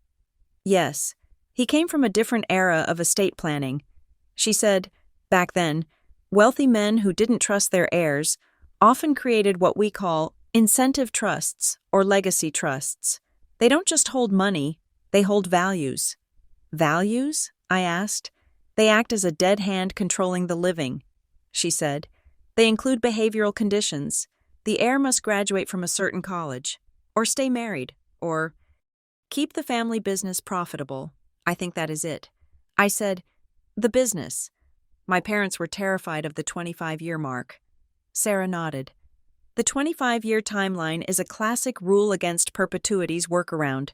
Yes, he came from a different era of estate planning. She said, back then, wealthy men who didn't trust their heirs often created what we call incentive trusts or legacy trusts. They don't just hold money, they hold values. Values? I asked. They act as a dead hand controlling the living, she said. They include behavioral conditions. The heir must graduate from a certain college, or stay married, or keep the family business profitable. I think that is it. I said, the business. My parents were terrified of the 25-year mark. Sarah nodded. The 25-year timeline is a classic rule against perpetuities workaround,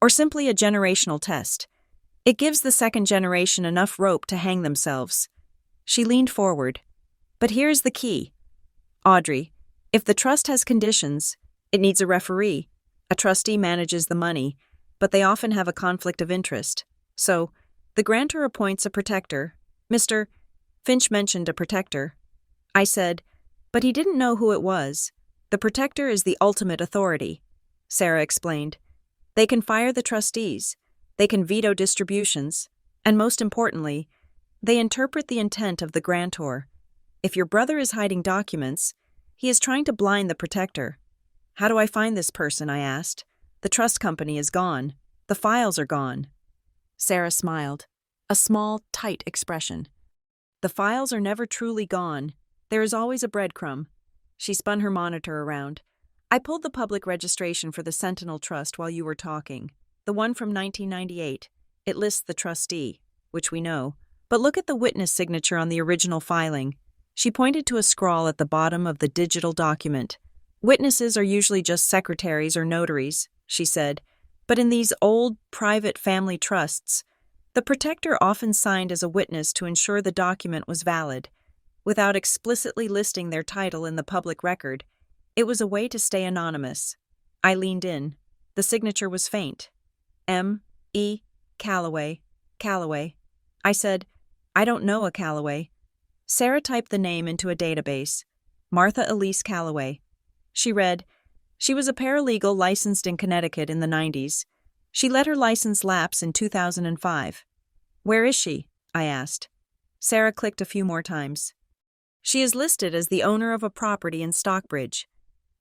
or simply a generational test. It gives the second generation enough rope to hang themselves. She leaned forward. But here's the key. Audrey, if the trust has conditions, it needs a referee. A trustee manages the money, but they often have a conflict of interest. So, the grantor appoints a protector. Mr. Finch mentioned a protector. I said, but he didn't know who it was. The protector is the ultimate authority, Sarah explained. They can fire the trustees, they can veto distributions, and most importantly, they interpret the intent of the grantor. If your brother is hiding documents, he is trying to blind the protector. How do I find this person? I asked. The trust company is gone. The files are gone. Sarah smiled, a small, tight expression. The files are never truly gone. There is always a breadcrumb. She spun her monitor around. I pulled the public registration for the Sentinel Trust while you were talking. The one from 1998. It lists the trustee, which we know. But look at the witness signature on the original filing. She pointed to a scrawl at the bottom of the digital document. Witnesses are usually just secretaries or notaries, she said. But in these old, private family trusts, the protector often signed as a witness to ensure the document was valid. Without explicitly listing their title in the public record, it was a way to stay anonymous. I leaned in. The signature was faint. M. E. Calloway. Calloway. I said, I don't know a Calloway. Sarah typed the name into a database. Martha Elise Calloway. She read, she was a paralegal licensed in Connecticut in the 90s. She let her license lapse in 2005. Where is she? I asked. Sarah clicked a few more times. She is listed as the owner of a property in Stockbridge,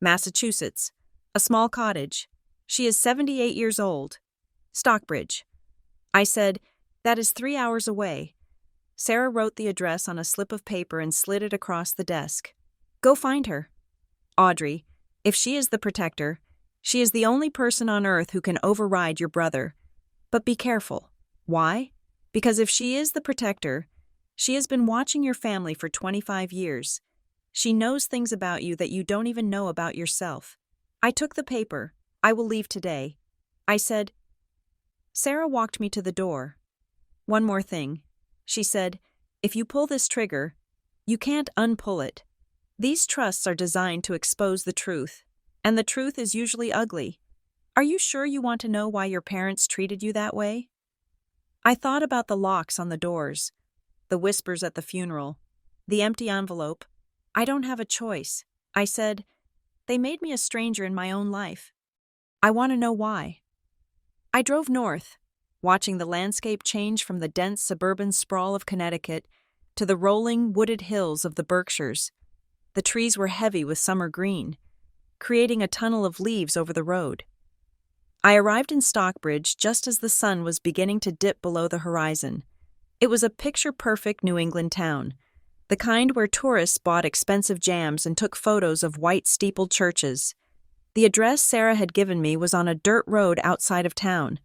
Massachusetts, a small cottage. She is 78 years old. Stockbridge. I said, that is 3 hours away. Sarah wrote the address on a slip of paper and slid it across the desk. Go find her. Audrey, if she is the protector, she is the only person on earth who can override your brother. But be careful. Why? Because if she is the protector, she has been watching your family for 25 years. She knows things about you that you don't even know about yourself. I took the paper. I will leave today. I said. Sarah walked me to the door. One more thing. She said, if you pull this trigger, you can't unpull it. These trusts are designed to expose the truth, and the truth is usually ugly. Are you sure you want to know why your parents treated you that way? I thought about the locks on the doors, the whispers at the funeral, the empty envelope. I don't have a choice. I said, they made me a stranger in my own life. I want to know why. I drove north, watching the landscape change from the dense suburban sprawl of Connecticut to the rolling, wooded hills of the Berkshires. The trees were heavy with summer green, creating a tunnel of leaves over the road. I arrived in Stockbridge just as the sun was beginning to dip below the horizon. It was a picture-perfect New England town, the kind where tourists bought expensive jams and took photos of white steepled churches. The address Sarah had given me was on a dirt road outside of town.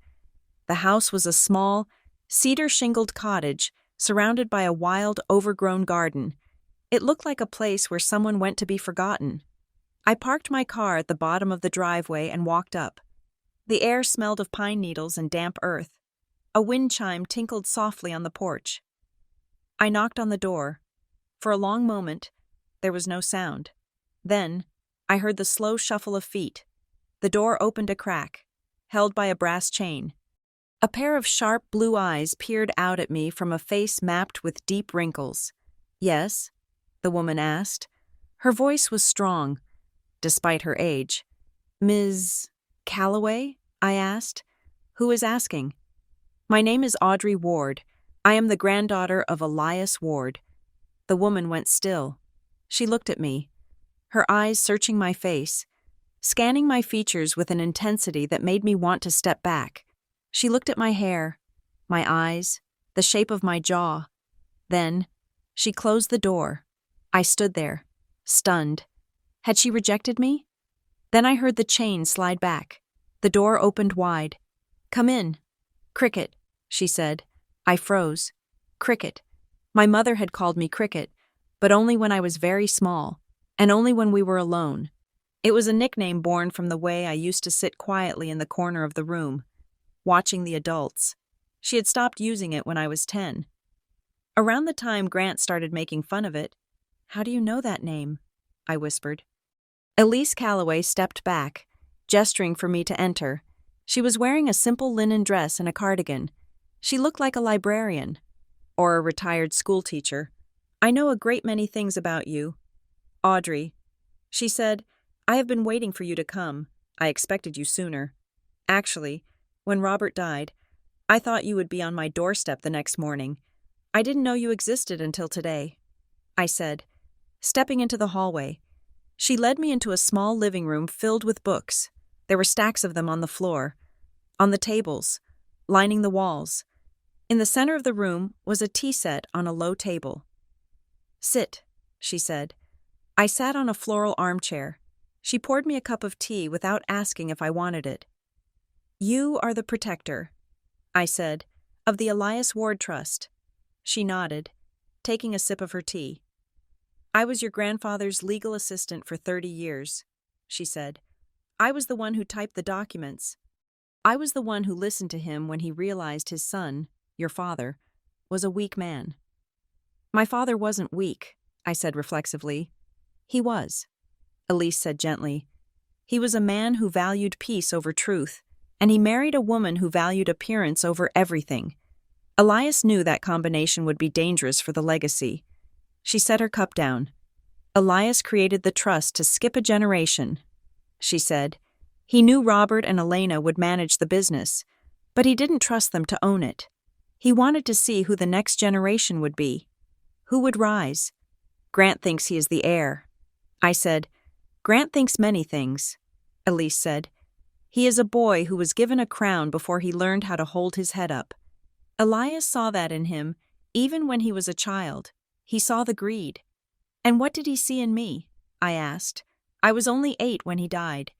The house was a small, cedar-shingled cottage surrounded by a wild, overgrown garden. It looked like a place where someone went to be forgotten. I parked my car at the bottom of the driveway and walked up. The air smelled of pine needles and damp earth. A wind chime tinkled softly on the porch. I knocked on the door. For a long moment, there was no sound. Then, I heard the slow shuffle of feet. The door opened a crack, held by a brass chain. A pair of sharp blue eyes peered out at me from a face mapped with deep wrinkles. Yes? The woman asked. Her voice was strong, despite her age. Ms. Calloway? I asked. Who is asking? My name is Audrey Ward. I am the granddaughter of Elias Ward. The woman went still. She looked at me, her eyes searching my face, scanning my features with an intensity that made me want to step back. She looked at my hair, my eyes, the shape of my jaw. Then, she closed the door. I stood there, stunned. Had she rejected me? Then I heard the chain slide back. The door opened wide. Come in. Cricket, she said. I froze. Cricket. My mother had called me Cricket, but only when I was very small. and only when we were alone. It was a nickname born from the way I used to sit quietly in the corner of the room, watching the adults. She had stopped using it when I was 10. Around the time Grant started making fun of it. "How do you know that name?" I whispered. Elise Calloway stepped back, gesturing for me to enter. She was wearing a simple linen dress and a cardigan. She looked like a librarian, or a retired schoolteacher. "I know a great many things about you, Audrey," she said. "I have been waiting for you to come. I expected you sooner. Actually, when Robert died, I thought you would be on my doorstep the next morning. I didn't know you existed until today," I said, stepping into the hallway. She led me into a small living room filled with books. There were stacks of them on the floor, on the tables, lining the walls. In the center of the room was a tea set on a low table. "Sit," she said. I sat on a floral armchair. She poured me a cup of tea without asking if I wanted it. "You are the protector," I said, "of the Elias Ward Trust." She nodded, taking a sip of her tea. "I was your grandfather's legal assistant for 30 years, she said. "I was the one who typed the documents. I was the one who listened to him when he realized his son, your father, was a weak man." "My father wasn't weak," I said reflexively. "He was," Elise said gently. "He was a man who valued peace over truth, and he married a woman who valued appearance over everything. Elias knew that combination would be dangerous for the legacy." She set her cup down. "Elias created the trust to skip a generation," she said. "He knew Robert and Elena would manage the business, but he didn't trust them to own it. He wanted to see who the next generation would be. Who would rise? Grant thinks he is the heir." I said, "Grant thinks many things," Elise said. "He is a boy who was given a crown before he learned how to hold his head up. Elias saw that in him, even when he was a child. He saw the greed." "And what did he see in me?" I asked. "I was only 8 when he died."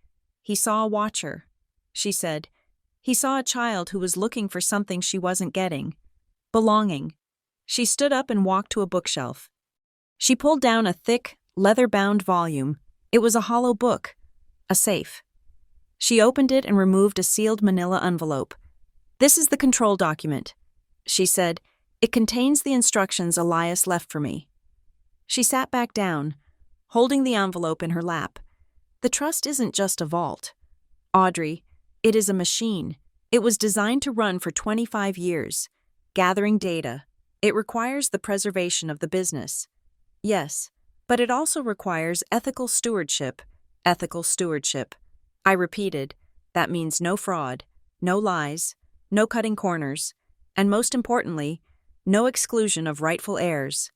"He saw a watcher," she said. "He saw a child who was looking for something she wasn't getting. Belonging." She stood up and walked to a bookshelf. She pulled down a thick, leather-bound volume. It was a hollow book, a safe. She opened it and removed a sealed manila envelope. "This is the control document," she said. "It contains the instructions Elias left for me." She sat back down, holding the envelope in her lap. "The trust isn't just a vault, Audrey. It is a machine. It was designed to run for 25 years, gathering data. It requires the preservation of the business. Yes, but it also requires ethical stewardship. Ethical stewardship." I repeated. "That means no fraud, no lies, no cutting corners, and most importantly, no exclusion of rightful heirs."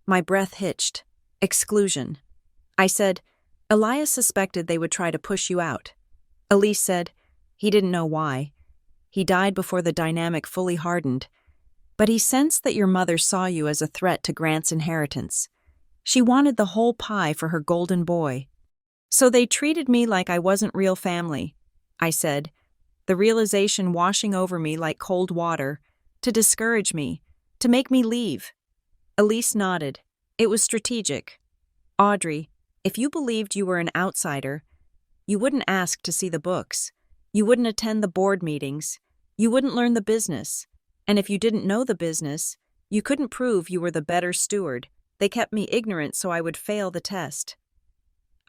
My breath hitched. Exclusion. I said, "Elias suspected they would try to push you out." Elise said, "He didn't know why. He died before the dynamic fully hardened. But he sensed that your mother saw you as a threat to Grant's inheritance. She wanted the whole pie for her golden boy. So they treated me like I wasn't real family," I said, the realization washing over me like cold water, "to discourage me, to make me leave." Elise nodded. "It was strategic. Audrey, if you believed you were an outsider, you wouldn't ask to see the books. You wouldn't attend the board meetings. You wouldn't learn the business. And if you didn't know the business, you couldn't prove you were the better steward. They kept me ignorant so I would fail the test."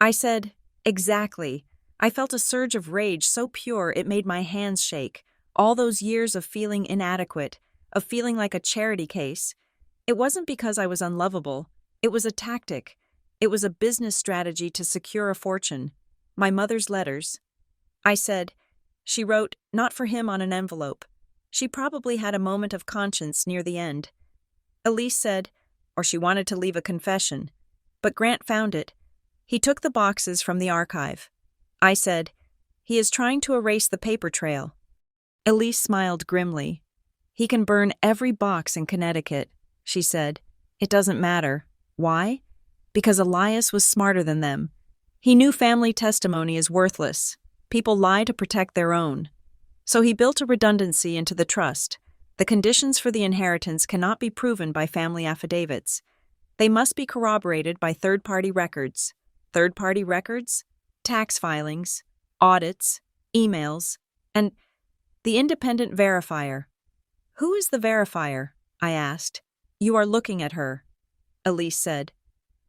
I said, "Exactly." I felt a surge of rage so pure it made my hands shake. All those years of feeling inadequate, of feeling like a charity case. It wasn't because I was unlovable. It was a tactic. It was a business strategy to secure a fortune. My mother's letters. I said, "She wrote, not for him on an envelope. She probably had a moment of conscience near the end." Elise said, "Or she wanted to leave a confession. But Grant found it. He took the boxes from the archive." I said, "He is trying to erase the paper trail." Elise smiled grimly. "He can burn every box in Connecticut," she said. "It doesn't matter. Why? Because Elias was smarter than them. He knew family testimony is worthless. People lie to protect their own. So he built a redundancy into the trust. The conditions for the inheritance cannot be proven by family affidavits. They must be corroborated by third-party records. third-party records, tax filings, audits, emails, and the independent verifier. Who is the verifier? I asked. You are looking at her, Elise said.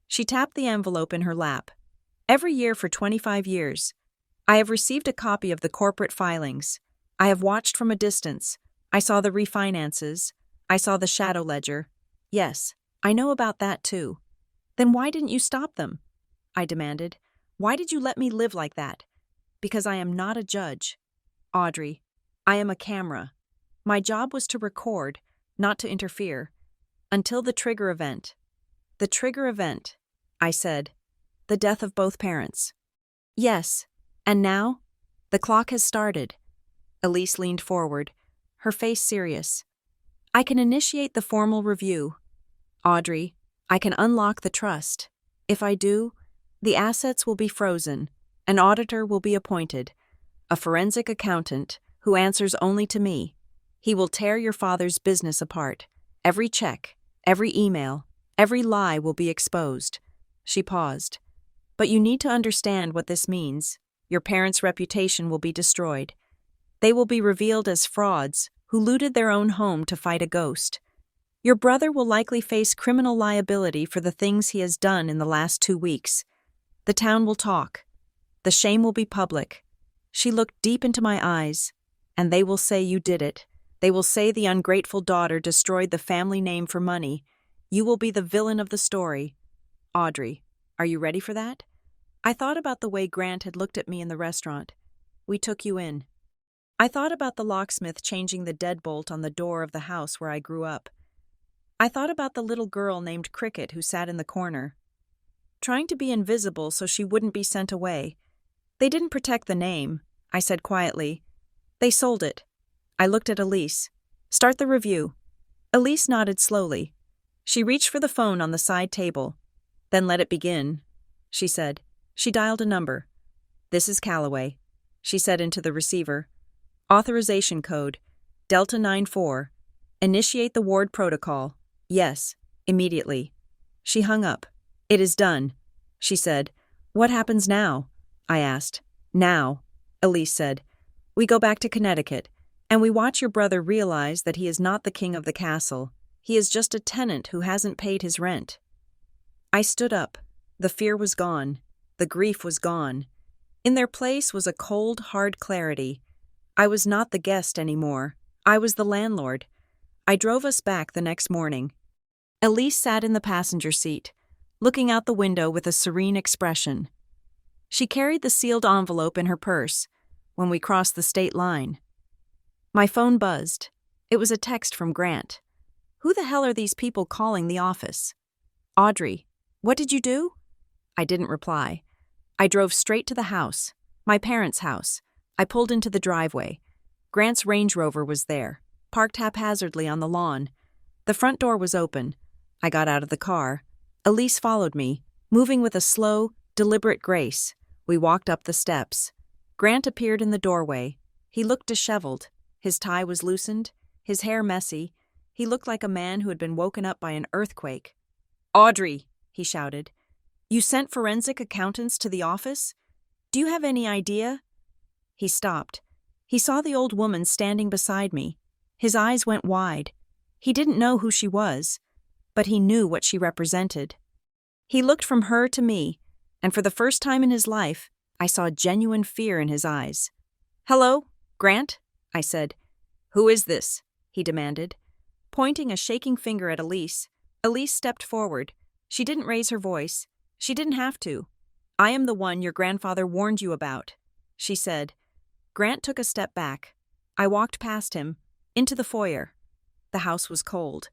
She tapped the envelope in her lap. Every year for 25 years, I have received a copy of the corporate filings. I have watched from a distance. I saw the refinances. I saw the shadow ledger. Yes, I know about that too. Then why didn't you stop them? I demanded. Why did you let me live like that? Because I am not a judge. Audrey, I am a camera. My job was to record, not to interfere. Until the trigger event. The trigger event, I said. The death of both parents. Yes, and now? The clock has started. Elise leaned forward, her face serious. I can initiate the formal review. Audrey, I can unlock the trust. If I do, the assets will be frozen. An auditor will be appointed. A forensic accountant who answers only to me. He will tear your father's business apart. Every check, every email, every lie will be exposed. She paused. But you need to understand what this means. Your parents' reputation will be destroyed. They will be revealed as frauds who looted their own home to fight a ghost. Your brother will likely face criminal liability for the things he has done in the last 2 weeks. The town will talk. The shame will be public. She looked deep into my eyes, and they will say you did it. They will say the ungrateful daughter destroyed the family name for money. You will be the villain of the story. Audrey, are you ready for that? I thought about the way Grant had looked at me in the restaurant. We took you in. I thought about the locksmith changing the deadbolt on the door of the house where I grew up. I thought about the little girl named Cricket who sat in the corner, trying to be invisible so she wouldn't be sent away. They didn't protect the name, I said quietly. They sold it. I looked at Elise. Start the review. Elise nodded slowly. She reached for the phone on the side table. Then let it begin, she said. She dialed a number. This is Calloway, she said into the receiver. Authorization code, Delta 94. Initiate the ward protocol. Yes, immediately. She hung up. It is done, she said. What happens now? I asked. Now, Elise said. We go back to Connecticut, and we watch your brother realize that he is not the king of the castle. He is just a tenant who hasn't paid his rent. I stood up. The fear was gone. The grief was gone. In their place was a cold, hard clarity. I was not the guest anymore. I was the landlord. I drove us back the next morning. Elise sat in the passenger seat, looking out the window with a serene expression. She carried the sealed envelope in her purse when we crossed the state line. My phone buzzed. It was a text from Grant. Who the hell are these people calling the office? Audrey, what did you do? I didn't reply. I drove straight to the house, my parents' house. I pulled into the driveway. Grant's Range Rover was there, parked haphazardly on the lawn. The front door was open. I got out of the car. Elise followed me, moving with a slow, deliberate grace. We walked up the steps. Grant appeared in the doorway. He looked disheveled. His tie was loosened, his hair messy. He looked like a man who had been woken up by an earthquake. Audrey, he shouted. You sent forensic accountants to the office? Do you have any idea? He stopped. He saw the old woman standing beside me. His eyes went wide. He didn't know who she was, but he knew what she represented. He looked from her to me, and for the first time in his life, I saw genuine fear in his eyes. Hello, Grant, I said. Who is this? He demanded. Pointing a shaking finger at Elise, Elise stepped forward. She didn't raise her voice. She didn't have to. I am the one your grandfather warned you about, she said. Grant took a step back. I walked past him, into the foyer. The house was cold,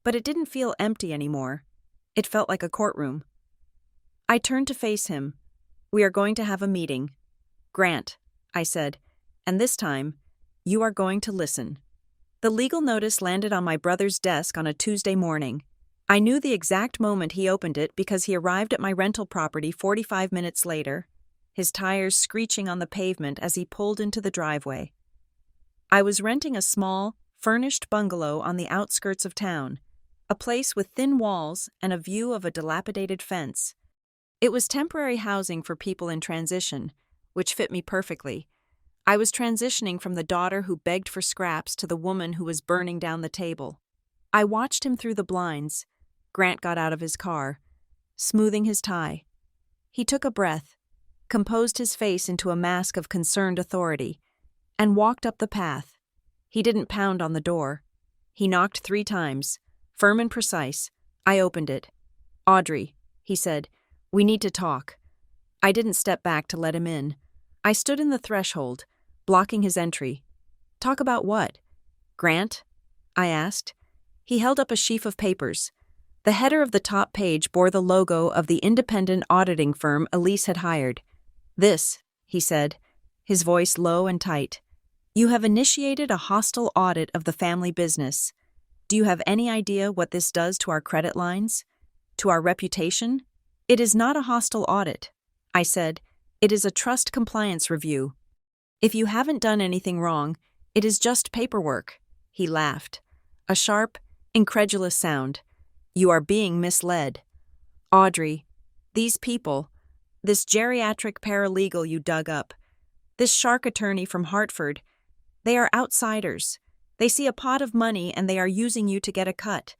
but it didn't feel empty anymore. It felt like a courtroom. I turned to face him. We are going to have a meeting. Grant, I said, and this time, you are going to listen. The legal notice landed on my brother's desk on a Tuesday morning. I knew the exact moment he opened it because he arrived at my rental property 45 minutes later, his tires screeching on the pavement as he pulled into the driveway. I was renting a small, furnished bungalow on the outskirts of town, a place with thin walls and a view of a dilapidated fence. It was temporary housing for people in transition, which fit me perfectly. I was transitioning from the daughter who begged for scraps to the woman who was burning down the table. I watched him through the blinds. Grant got out of his car, smoothing his tie. He took a breath, composed his face into a mask of concerned authority, and walked up the path. He didn't pound on the door. He knocked 3 times, firm and precise. I opened it. "Audrey," he said, "we need to talk." I didn't step back to let him in. I stood in the threshold, blocking his entry. "Talk about what?" "Grant?" I asked. He held up a sheaf of papers. The header of the top page bore the logo of the independent auditing firm Elise had hired. "This," he said, his voice low and tight. "You have initiated a hostile audit of the family business. Do you have any idea what this does to our credit lines? To our reputation?" "It is not a hostile audit," I said. "It is a trust compliance review. If you haven't done anything wrong, it is just paperwork." He laughed. A sharp, incredulous sound. "You are being misled. Audrey, these people, this geriatric paralegal you dug up, this shark attorney from Hartford, they are outsiders. They see a pot of money and they are using you to get a cut.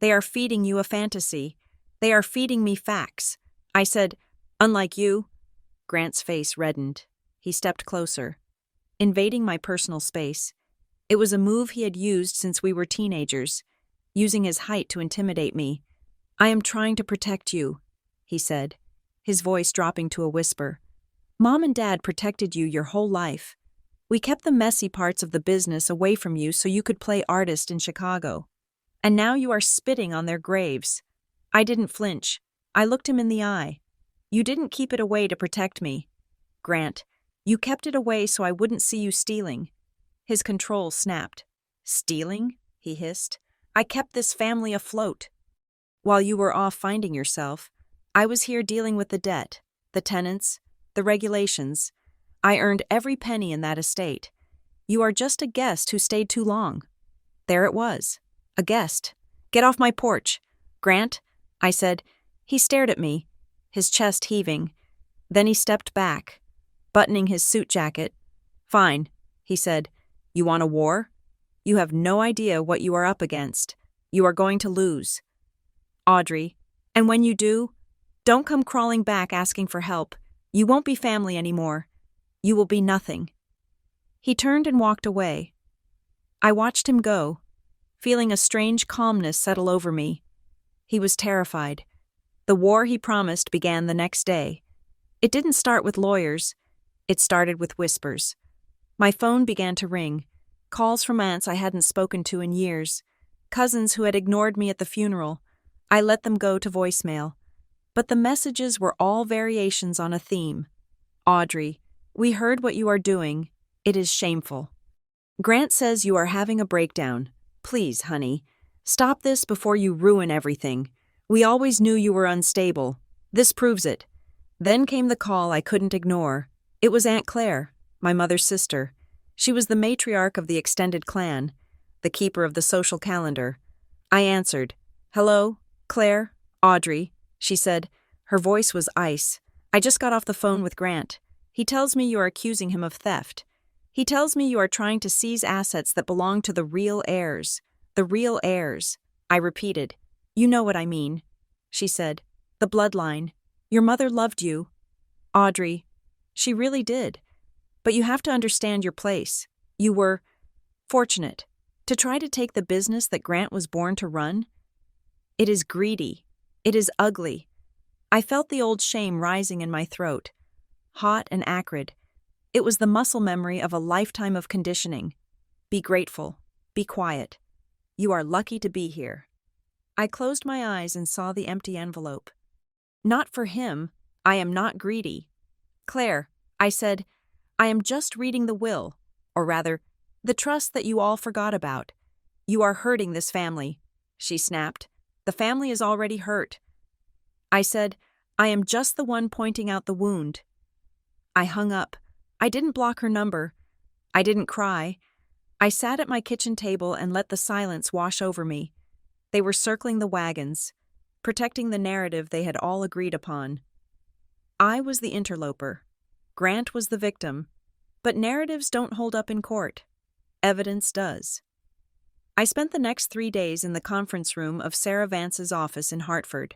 They are feeding you a fantasy. They are feeding me facts." I said, "Unlike you." Grant's face reddened. He stepped closer, invading my personal space. It was a move he had used since we were teenagers, using his height to intimidate me. "I am trying to protect you," he said, his voice dropping to a whisper. "Mom and Dad protected you your whole life. We kept the messy parts of the business away from you so you could play artist in Chicago. And now you are spitting on their graves." I didn't flinch. I looked him in the eye. "You didn't keep it away to protect me, Grant. You kept it away so I wouldn't see you stealing." His control snapped. "Stealing?" he hissed. "I kept this family afloat. While you were off finding yourself, I was here dealing with the debt, the tenants, the regulations. I earned every penny in that estate. You are just a guest who stayed too long." There it was. A guest. "Get off my porch, Grant," I said. He stared at me, his chest heaving. Then he stepped back, buttoning his suit jacket. "Fine," he said. "You want a war? You have no idea what you are up against. You are going to lose, Audrey. And when you do, don't come crawling back asking for help. You won't be family anymore. You will be nothing." He turned and walked away. I watched him go, feeling a strange calmness settle over me. He was terrified. The war he promised began the next day. It didn't start with lawyers. It started with whispers. My phone began to ring. Calls from aunts I hadn't spoken to in years. Cousins who had ignored me at the funeral. I let them go to voicemail. But the messages were all variations on a theme. "Audrey, we heard what you are doing. It is shameful. Grant says you are having a breakdown. Please, honey, stop this before you ruin everything. We always knew you were unstable. This proves it." Then came the call I couldn't ignore. It was Aunt Claire, my mother's sister. She was the matriarch of the extended clan, the keeper of the social calendar. I answered. "Hello, Claire, Audrey," she said. Her voice was ice. "I just got off the phone with Grant. He tells me you are accusing him of theft. He tells me you are trying to seize assets that belong to the real heirs. The real heirs." I repeated. "You know what I mean," she said. "The bloodline. Your mother loved you, Audrey. She really did. But you have to understand your place. You were fortunate to try to take the business that Grant was born to run. It is greedy. It is ugly." I felt the old shame rising in my throat, hot and acrid. It was the muscle memory of a lifetime of conditioning. Be grateful. Be quiet. You are lucky to be here. I closed my eyes and saw the empty envelope. Not for him. I am not greedy. "Claire," I said, "I am just reading the will, or rather, the trust that you all forgot about. You are hurting this family," she snapped. "The family is already hurt." I said, "I am just the one pointing out the wound." I hung up. I didn't block her number. I didn't cry. I sat at my kitchen table and let the silence wash over me. They were circling the wagons, protecting the narrative they had all agreed upon. I was the interloper. Grant was the victim. But narratives don't hold up in court. Evidence does. I spent the next 3 days in the conference room of Sarah Vance's office in Hartford,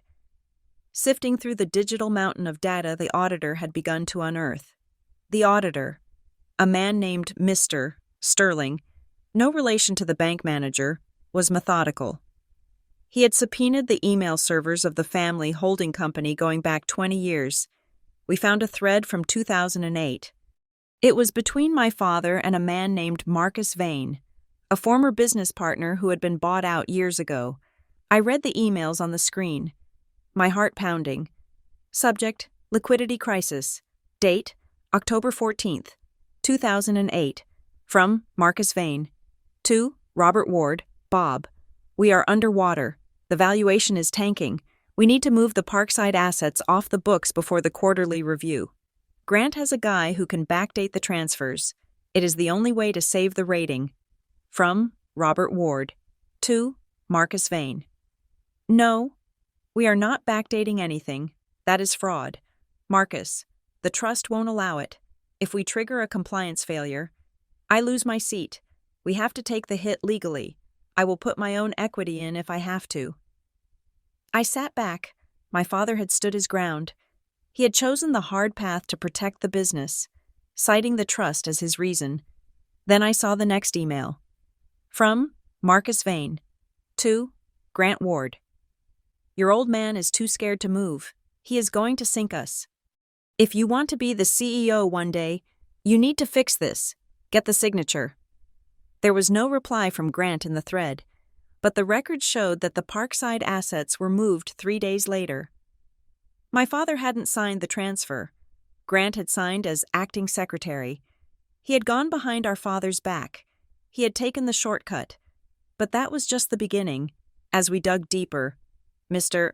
sifting through the digital mountain of data the auditor had begun to unearth. The auditor, a man named Mr. Sterling, no relation to the bank manager, was methodical. He had subpoenaed the email servers of the family holding company going back 20 years. We found a thread from 2008. It was between my father and a man named Marcus Vane, a former business partner who had been bought out years ago. I read the emails on the screen, my heart pounding. Subject, liquidity crisis. Date, October 14th, 2008. From Marcus Vane. To Robert Ward, Bob. We are underwater. The valuation is tanking. We need to move the Parkside assets off the books before the quarterly review. Grant has a guy who can backdate the transfers. It is the only way to save the rating. From Robert Ward. To Marcus Vane. No, we are not backdating anything. That is fraud. Marcus, the trust won't allow it. If we trigger a compliance failure, I lose my seat. We have to take the hit legally. I will put my own equity in if I have to. I sat back. My father had stood his ground. He had chosen the hard path to protect the business, citing the trust as his reason. Then I saw the next email. From Marcus Vane. To Grant Ward. Your old man is too scared to move. He is going to sink us. If you want to be the CEO one day, you need to fix this. Get the signature. There was no reply from Grant in the thread, but the record showed that the Parkside assets were moved 3 days later. My father hadn't signed the transfer. Grant had signed as acting secretary. He had gone behind our father's back. He had taken the shortcut. But that was just the beginning. As we dug deeper, Mr.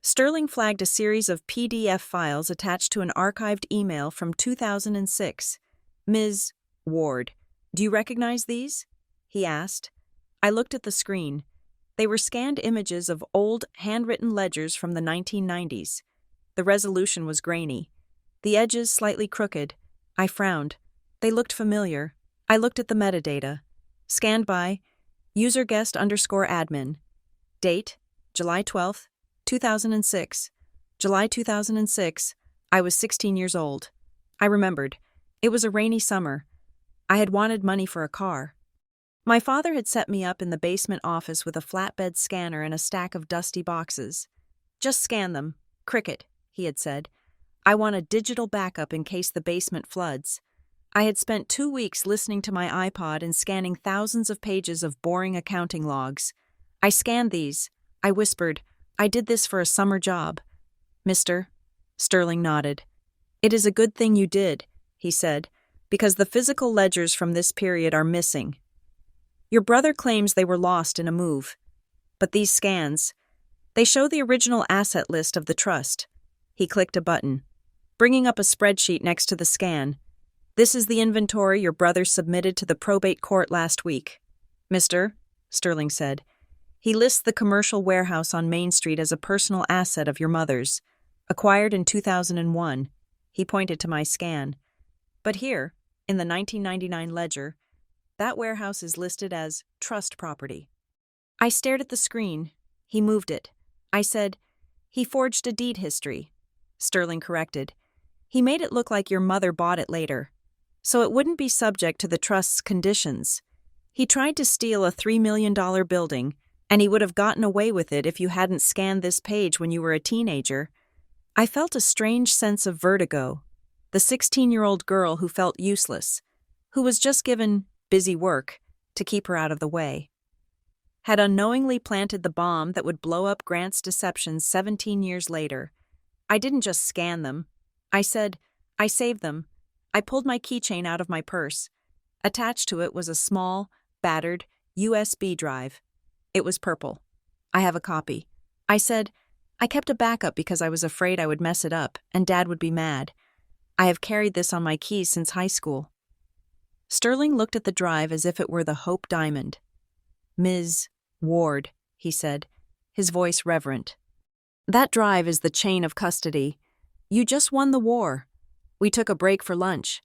Sterling flagged a series of PDF files attached to an archived email from 2006. Ms. Ward, do you recognize these? He asked. I looked at the screen. They were scanned images of old, handwritten ledgers from the 1990s. The resolution was grainy. The edges slightly crooked. I frowned. They looked familiar. I looked at the metadata. Scanned by user_guest_admin. Date, July 12th, 2006. July 2006. I was 16 years old. I remembered. It was a rainy summer. I had wanted money for a car. My father had set me up in the basement office with a flatbed scanner and a stack of dusty boxes. Just scan them. Cricket, he had said. I want a digital backup in case the basement floods. I had spent 2 weeks listening to my iPod and scanning thousands of pages of boring accounting logs. I scanned these. I whispered, I did this for a summer job. Mr. Sterling nodded. It is a good thing you did, he said, because the physical ledgers from this period are missing. Your brother claims they were lost in a move. But these scans, they show the original asset list of the trust. He clicked a button, bringing up a spreadsheet next to the scan. This is the inventory your brother submitted to the probate court last week. Mr. Sterling said. He lists the commercial warehouse on Main Street as a personal asset of your mother's, acquired in 2001. He pointed to my scan. But here, in the 1999 ledger, that warehouse is listed as trust property. I stared at the screen. He moved it. I said, he forged a deed history. Sterling corrected. He made it look like your mother bought it later, so it wouldn't be subject to the trust's conditions. He tried to steal a $3 million building, and he would have gotten away with it if you hadn't scanned this page when you were a teenager. I felt a strange sense of vertigo. The 16-year-old girl who felt useless, who was just given busy work to keep her out of the way, had unknowingly planted the bomb that would blow up Grant's deceptions 17 years later. I didn't just scan them. I said, I saved them. I pulled my keychain out of my purse. Attached to it was a small, battered USB drive. It was purple. I have a copy. I said, I kept a backup because I was afraid I would mess it up and Dad would be mad. I have carried this on my keys since high school. Sterling looked at the drive as if it were the Hope Diamond. Ms. Ward, he said, his voice reverent. That drive is the chain of custody. You just won the war. We took a break for lunch,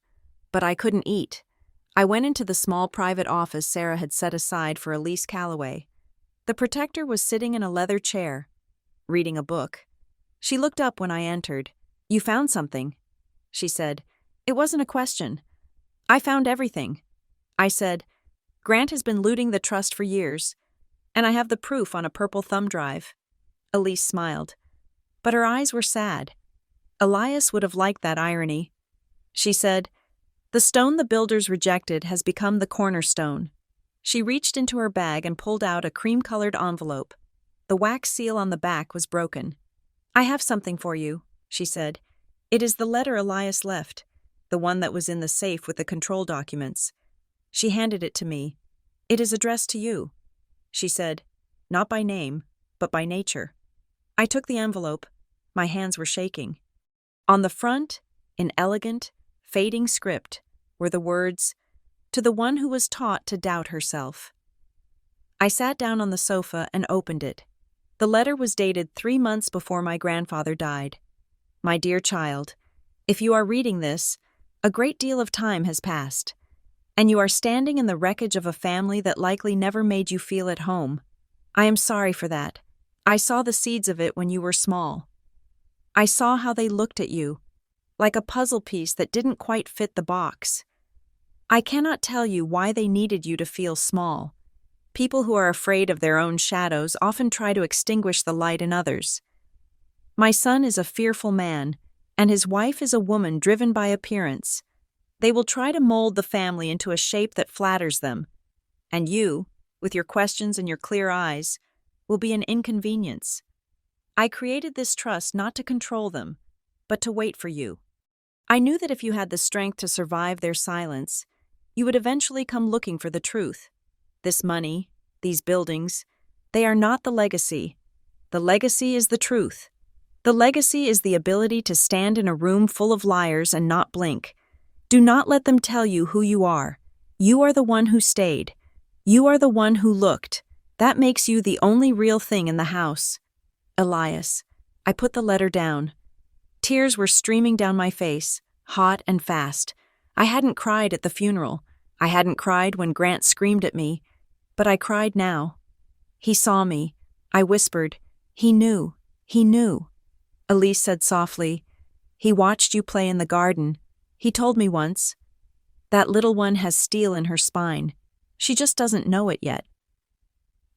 but I couldn't eat. I went into the small private office Sarah had set aside for Elise Calloway. The protector was sitting in a leather chair, reading a book. She looked up when I entered. You found something, she said. It wasn't a question. I found everything. I said, Grant has been looting the trust for years, and I have the proof on a purple thumb drive. Elise smiled, but her eyes were sad. Elias would have liked that irony. She said, The stone the builders rejected has become the cornerstone. She reached into her bag and pulled out a cream-colored envelope. The wax seal on the back was broken. I have something for you, she said. It is the letter Elias left, the one that was in the safe with the control documents. She handed it to me. It is addressed to you, she said, not by name, but by nature. I took the envelope. My hands were shaking. On the front, in elegant, fading script, were the words, To the one who was taught to doubt herself. I sat down on the sofa and opened it. The letter was dated 3 months before my grandfather died. My dear child, if you are reading this, a great deal of time has passed, and you are standing in the wreckage of a family that likely never made you feel at home. I am sorry for that. I saw the seeds of it when you were small. I saw how they looked at you, like a puzzle piece that didn't quite fit the box. I cannot tell you why they needed you to feel small. People who are afraid of their own shadows often try to extinguish the light in others. My son is a fearful man, and his wife is a woman driven by appearance. They will try to mold the family into a shape that flatters them. And you, with your questions and your clear eyes, will be an inconvenience. I created this trust not to control them, but to wait for you. I knew that if you had the strength to survive their silence, you would eventually come looking for the truth. This money, these buildings, they are not the legacy. The legacy is the truth. The legacy is the ability to stand in a room full of liars and not blink. Do not let them tell you who you are. You are the one who stayed. You are the one who looked. That makes you the only real thing in the house. Elias, I put the letter down. Tears were streaming down my face, hot and fast. I hadn't cried at the funeral. I hadn't cried when Grant screamed at me, but I cried now. He saw me. I whispered, He knew. He knew. Elise said softly, He watched you play in the garden. He told me once. That little one has steel in her spine. She just doesn't know it yet.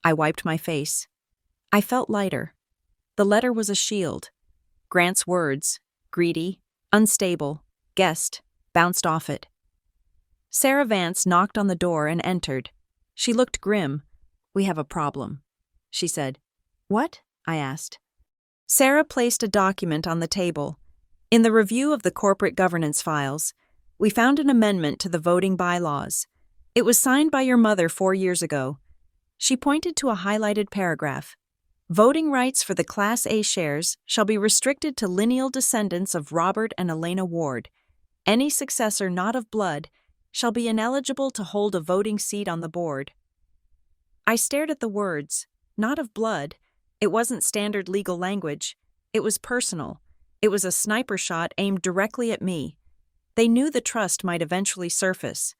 I wiped my face. I felt lighter. The letter was a shield. Grant's words, greedy, unstable, guessed, bounced off it. Sarah Vance knocked on the door and entered. She looked grim. We have a problem, she said. What? I asked. Sarah placed a document on the table. In the review of the corporate governance files, we found an amendment to the voting bylaws. It was signed by your mother 4 years ago. She pointed to a highlighted paragraph. Voting rights for the Class A shares shall be restricted to lineal descendants of Robert and Elena Ward. Any successor not of blood shall be ineligible to hold a voting seat on the board. I stared at the words, not of blood. It wasn't standard legal language. It was personal. It was a sniper shot aimed directly at me. They knew the trust might eventually surface.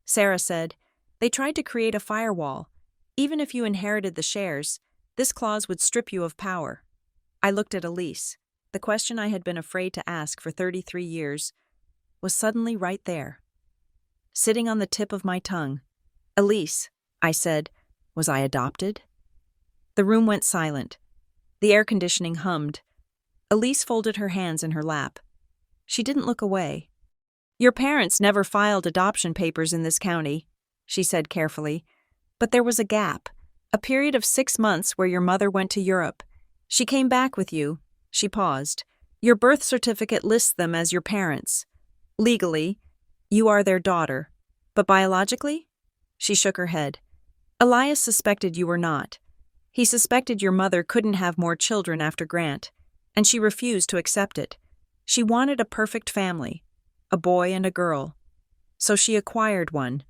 Sarah said, They tried to create a firewall. Even if you inherited the shares, this clause would strip you of power. I looked at Elise. The question I had been afraid to ask for 33 years was suddenly right there, sitting on the tip of my tongue. Elise, I said, was I adopted? The room went silent. The air conditioning hummed. Elise folded her hands in her lap. She didn't look away. Your parents never filed adoption papers in this county, she said carefully, but there was a gap, a period of 6 months where your mother went to Europe. She came back with you. She paused. Your birth certificate lists them as your parents. Legally, you are their daughter, but biologically? She shook her head. Elias suspected you were not. He suspected your mother couldn't have more children after Grant, and she refused to accept it. She wanted a perfect family, a boy and a girl. So she acquired one.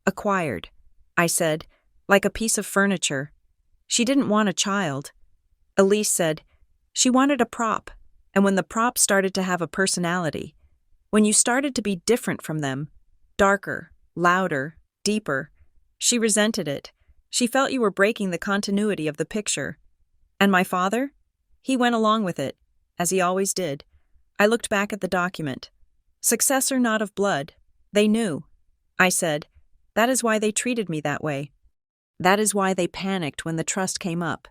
Acquired, I said, like a piece of furniture. She didn't want a child. Elise said, she wanted a prop, and when the props started to have a personality, when you started to be different from them, darker, louder, deeper, she resented it. She felt you were breaking the continuity of the picture. And my father? He went along with it, as he always did. I looked back at the document. Successor not of blood. They knew. I said, that is why they treated me that way. That is why they panicked when the trust came up.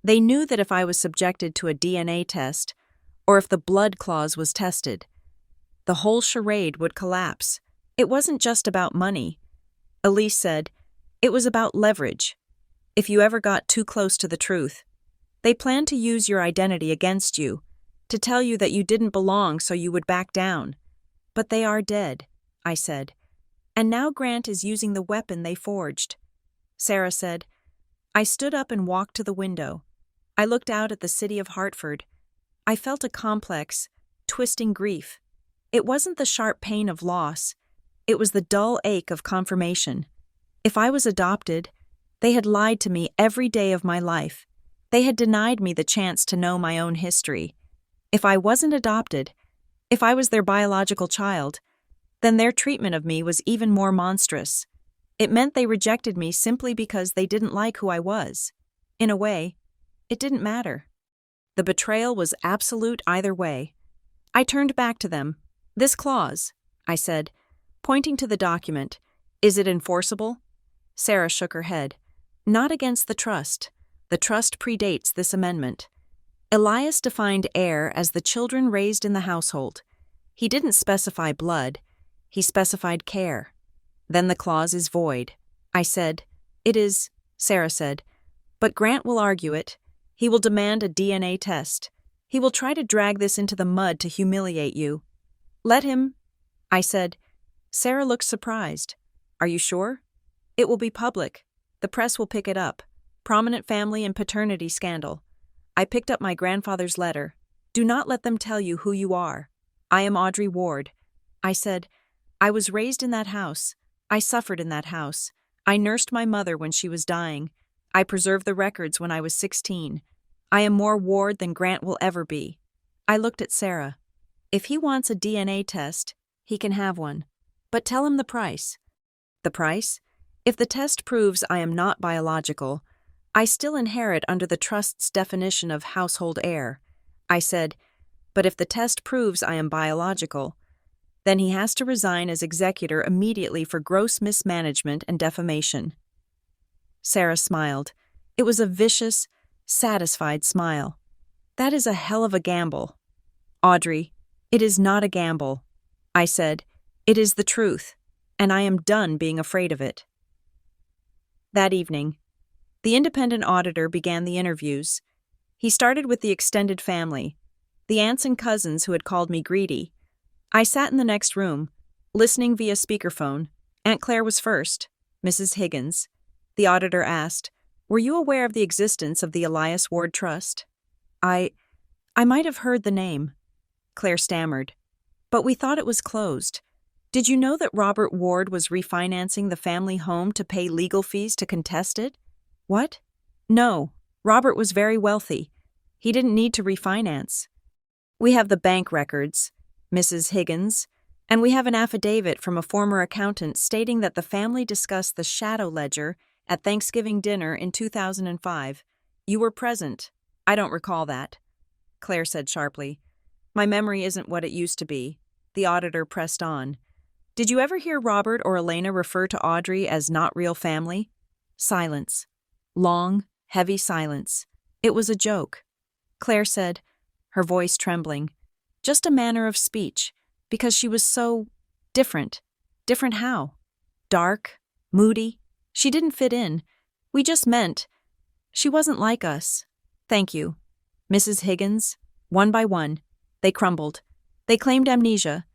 They knew that if I was subjected to a DNA test, or if the blood clause was tested, the whole charade would collapse. It wasn't just about money. Elise said, it was about leverage. If you ever got too close to the truth, they planned to use your identity against you, to tell you that you didn't belong so you would back down. But they are dead, I said. And now Grant is using the weapon they forged. Sarah said, I stood up and walked to the window. I looked out at the city of Hartford. I felt a complex, twisting grief. It wasn't the sharp pain of loss. It was the dull ache of confirmation. If I was adopted, they had lied to me every day of my life. They had denied me the chance to know my own history. If I wasn't adopted, if I was their biological child, then their treatment of me was even more monstrous. It meant they rejected me simply because they didn't like who I was. In a way, it didn't matter. The betrayal was absolute either way. I turned back to them. This clause, I said, pointing to the document, is it enforceable? Sarah shook her head. Not against the trust. The trust predates this amendment. Elias defined heir as the children raised in the household. He didn't specify blood. He specified care. Then the clause is void. I said, it is, Sarah said, but Grant will argue it. He will demand a DNA test. He will try to drag this into the mud to humiliate you. Let him, I said. Sarah looked surprised. Are you sure? It will be public. The press will pick it up. Prominent family and paternity scandal. I picked up my grandfather's letter. Do not let them tell you who you are. I am Audrey Ward. I said, I was raised in that house. I suffered in that house. I nursed my mother when she was dying. I preserved the records when I was 16. I am more Ward than Grant will ever be. I looked at Sarah. If he wants a DNA test, he can have one. But tell him the price. The price? If the test proves I am not biological, I still inherit under the trust's definition of household heir. I said, but if the test proves I am biological, then he has to resign as executor immediately for gross mismanagement and defamation. Sarah smiled. It was a vicious, satisfied smile. That is a hell of a gamble. Audrey, it is not a gamble. I said, it is the truth, and I am done being afraid of it. That evening, the independent auditor began the interviews. He started with the extended family, the aunts and cousins who had called me greedy. I sat in the next room, listening via speakerphone. Aunt Claire was first, Mrs. Higgins. The auditor asked, were you aware of the existence of the Elias Ward Trust? I might have heard the name, Claire stammered, but we thought it was closed. Did you know that Robert Ward was refinancing the family home to pay legal fees to contest it? What? No, Robert was very wealthy. He didn't need to refinance. We have the bank records, Mrs. Higgins, and we have an affidavit from a former accountant stating that the family discussed the shadow ledger at Thanksgiving dinner in 2005. You were present. I don't recall that, Claire said sharply. My memory isn't what it used to be. The auditor pressed on. Did you ever hear Robert or Elena refer to Audrey as not real family? Silence. Long, heavy silence. It was a joke. Claire said, her voice trembling, just a manner of speech, because she was so different. Different how? Dark, moody. She didn't fit in. We just meant she wasn't like us. Thank you. Mrs. Higgins, one by one, they crumbled. They claimed amnesia.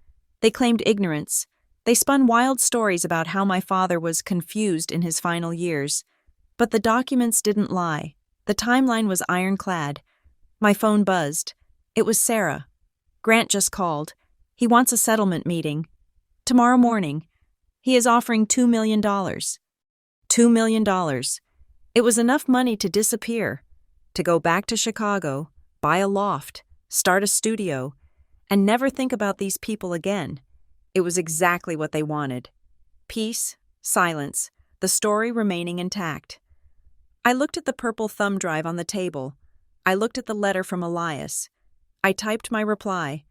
They claimed ignorance. They spun wild stories about how my father was confused in his final years. But the documents didn't lie. The timeline was ironclad. My phone buzzed. It was Sarah. Grant just called. He wants a settlement meeting. Tomorrow morning. He is offering $2 million. $2 million. It was enough money to disappear, to go back to Chicago, buy a loft, start a studio, and never think about these people again. It was exactly what they wanted. Peace, silence, the story remaining intact. I looked at the purple thumb drive on the table. I looked at the letter from Elias. I typed my reply.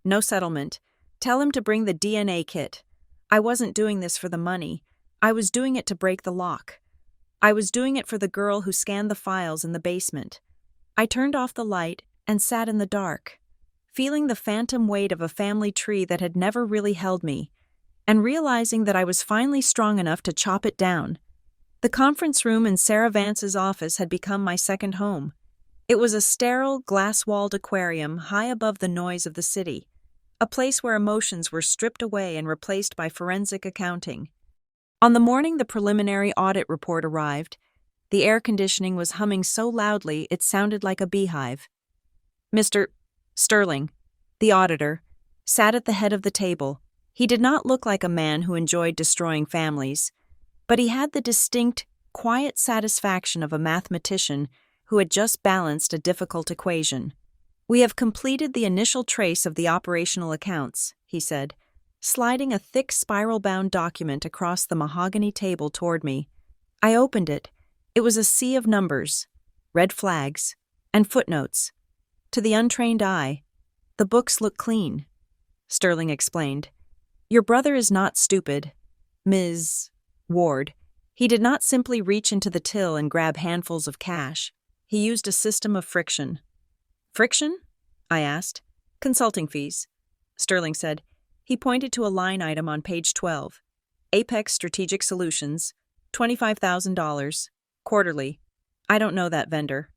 No settlement. Tell him to bring the DNA kit. I wasn't doing this for the money. I was doing it to break the lock. I was doing it for the girl who scanned the files in the basement. I turned off the light and sat in the dark, feeling the phantom weight of a family tree that had never really held me, and realizing that I was finally strong enough to chop it down. The conference room in Sarah Vance's office had become my second home. It was a sterile, glass-walled aquarium high above the noise of the city, a place where emotions were stripped away and replaced by forensic accounting. On the morning the preliminary audit report arrived, the air conditioning was humming so loudly it sounded like a beehive. Mr. Sterling, the auditor, sat at the head of the table. He did not look like a man who enjoyed destroying families, but he had the distinct, quiet satisfaction of a mathematician who had just balanced a difficult equation. "We have completed the initial trace of the operational accounts," he said, sliding a thick spiral-bound document across the mahogany table toward me. I opened it. It was a sea of numbers, red flags, and footnotes. To the untrained eye, the books look clean, Sterling explained. "Your brother is not stupid, Ms. Ward. He did not simply reach into the till and grab handfuls of cash. He used a system of friction." "Friction?" I asked. "Consulting fees," Sterling said. He pointed to a line item on page 12. "Apex Strategic Solutions, $25,000, quarterly. I don't know that vendor."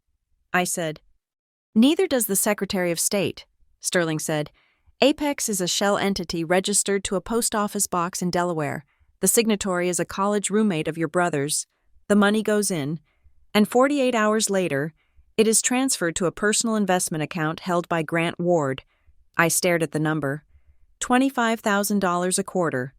I said. "Neither does the Secretary of State," Sterling said. "Apex is a shell entity registered to a post office box in Delaware. The signatory is a college roommate of your brother's. The money goes in, and 48 hours later, it is transferred to a personal investment account held by Grant Ward." I stared at the number. $25,000 a quarter.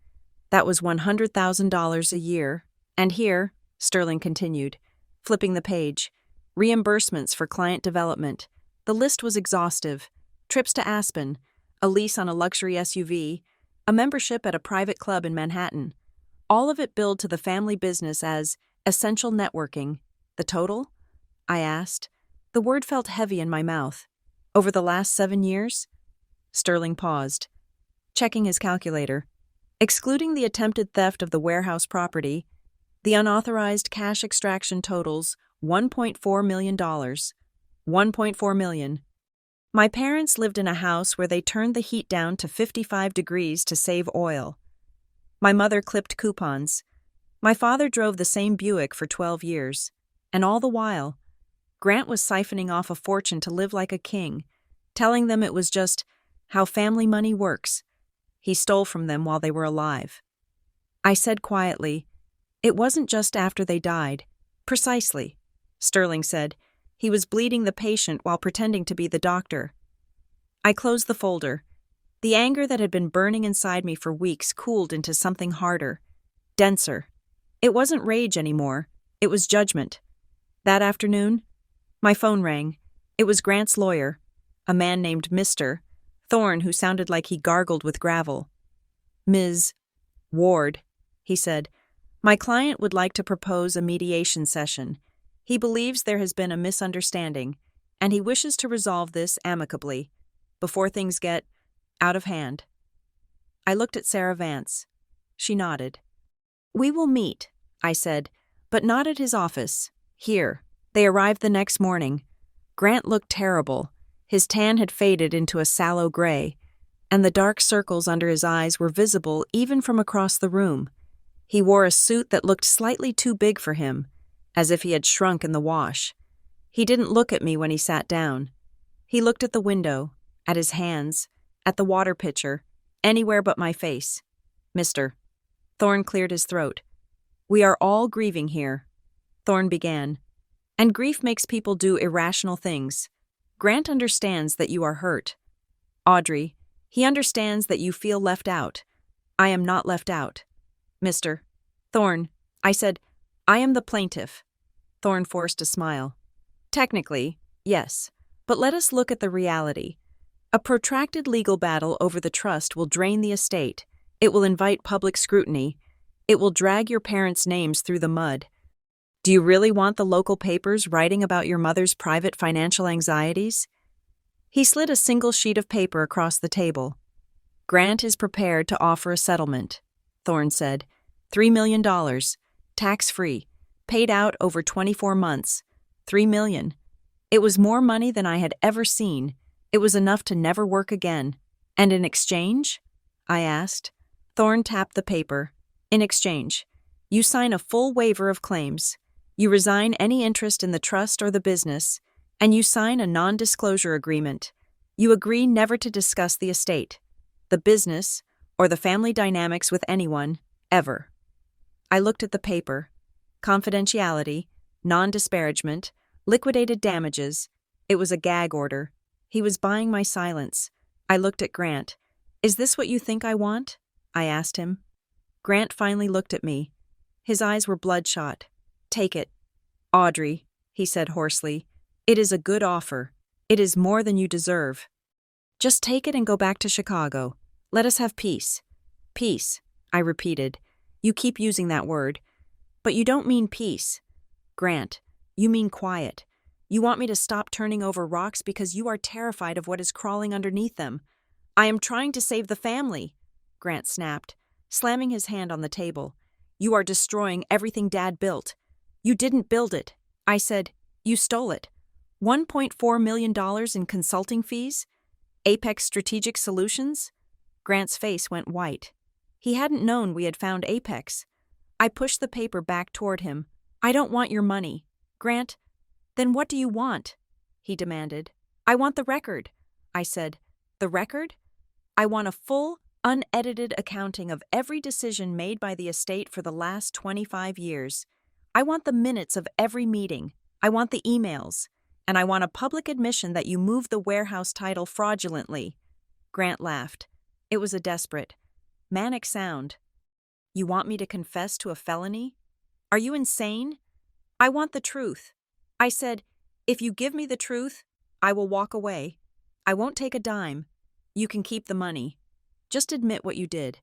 That was $100,000 a year. And here, Sterling continued, flipping the page, reimbursements for client development. The list was exhaustive. Trips to Aspen, a lease on a luxury SUV, a membership at a private club in Manhattan. All of it billed to the family business as essential networking. The total? I asked. The word felt heavy in my mouth. Over the last 7 years? Sterling paused, checking his calculator. Excluding the attempted theft of the warehouse property, the unauthorized cash extraction totals $1.4 million. $1.4 million. My parents lived in a house where they turned the heat down to 55 degrees to save oil. My mother clipped coupons. My father drove the same Buick for 12 years. And all the while, Grant was siphoning off a fortune to live like a king, telling them it was just how family money works. He stole from them while they were alive. I said quietly, "It wasn't just after they died." "Precisely," Sterling said. He was bleeding the patient while pretending to be the doctor. I closed the folder. The anger that had been burning inside me for weeks cooled into something harder, denser. It wasn't rage anymore. It was judgment. That afternoon, my phone rang. It was Grant's lawyer, a man named Mr. Thorne who sounded like he gargled with gravel. "Ms. Ward," he said, "my client would like to propose a mediation session. He believes there has been a misunderstanding, and he wishes to resolve this amicably, before things get out of hand." I looked at Sarah Vance. She nodded. "We will meet," I said, "but not at his office. Here." They arrived the next morning. Grant looked terrible. His tan had faded into a sallow gray, and the dark circles under his eyes were visible even from across the room. He wore a suit that looked slightly too big for him, as if he had shrunk in the wash. He didn't look at me when he sat down. He looked at the window, at his hands, at the water pitcher, anywhere but my face. "Mr." Thorne cleared his throat. "We are all grieving here," Thorne began. "And grief makes people do irrational things. Grant understands that you are hurt. Audrey, he understands that you feel left out. I am not left out. Mr. Thorne," I said, "I am the plaintiff." Thorne forced a smile. "Technically, yes, but let us look at the reality. A protracted legal battle over the trust will drain the estate. It will invite public scrutiny. It will drag your parents' names through the mud. Do you really want the local papers writing about your mother's private financial anxieties? He slid a single sheet of paper across the table. Grant is prepared to offer a settlement, Thorne said. $3 million, tax-free, paid out over 24 months. $3 million. It was more money than I had ever seen. It was enough to never work again. And in exchange? I asked. Thorne tapped the paper. In exchange, you sign a full waiver of claims. You resign any interest in the trust or the business, and you sign a non-disclosure agreement. You agree never to discuss the estate, the business, or the family dynamics with anyone, ever. I looked at the paper. Confidentiality, non-disparagement, liquidated damages. It was a gag order. He was buying my silence. I looked at Grant. Is this what you think I want? I asked him. Grant finally looked at me. His eyes were bloodshot. Take it. Audrey, he said hoarsely. It is a good offer. It is more than you deserve. Just take it and go back to Chicago. Let us have peace. Peace, I repeated. You keep using that word. But you don't mean peace. Grant, you mean quiet. You want me to stop turning over rocks because you are terrified of what is crawling underneath them. I am trying to save the family, Grant snapped, slamming his hand on the table. You are destroying everything Dad built. You didn't build it. I said, you stole it. $1.4 million in consulting fees? Apex Strategic Solutions? Grant's face went white. He hadn't known we had found Apex. I pushed the paper back toward him. I don't want your money. Grant, then what do you want? He demanded. I want the record. I said, the record? I want a full, unedited accounting of every decision made by the estate for the last 25 years. I want the minutes of every meeting. I want the emails. And I want a public admission that you moved the warehouse title fraudulently. Grant laughed. It was a desperate, manic sound. You want me to confess to a felony? Are you insane? I want the truth. I said, if you give me the truth, I will walk away. I won't take a dime. You can keep the money. Just admit what you did.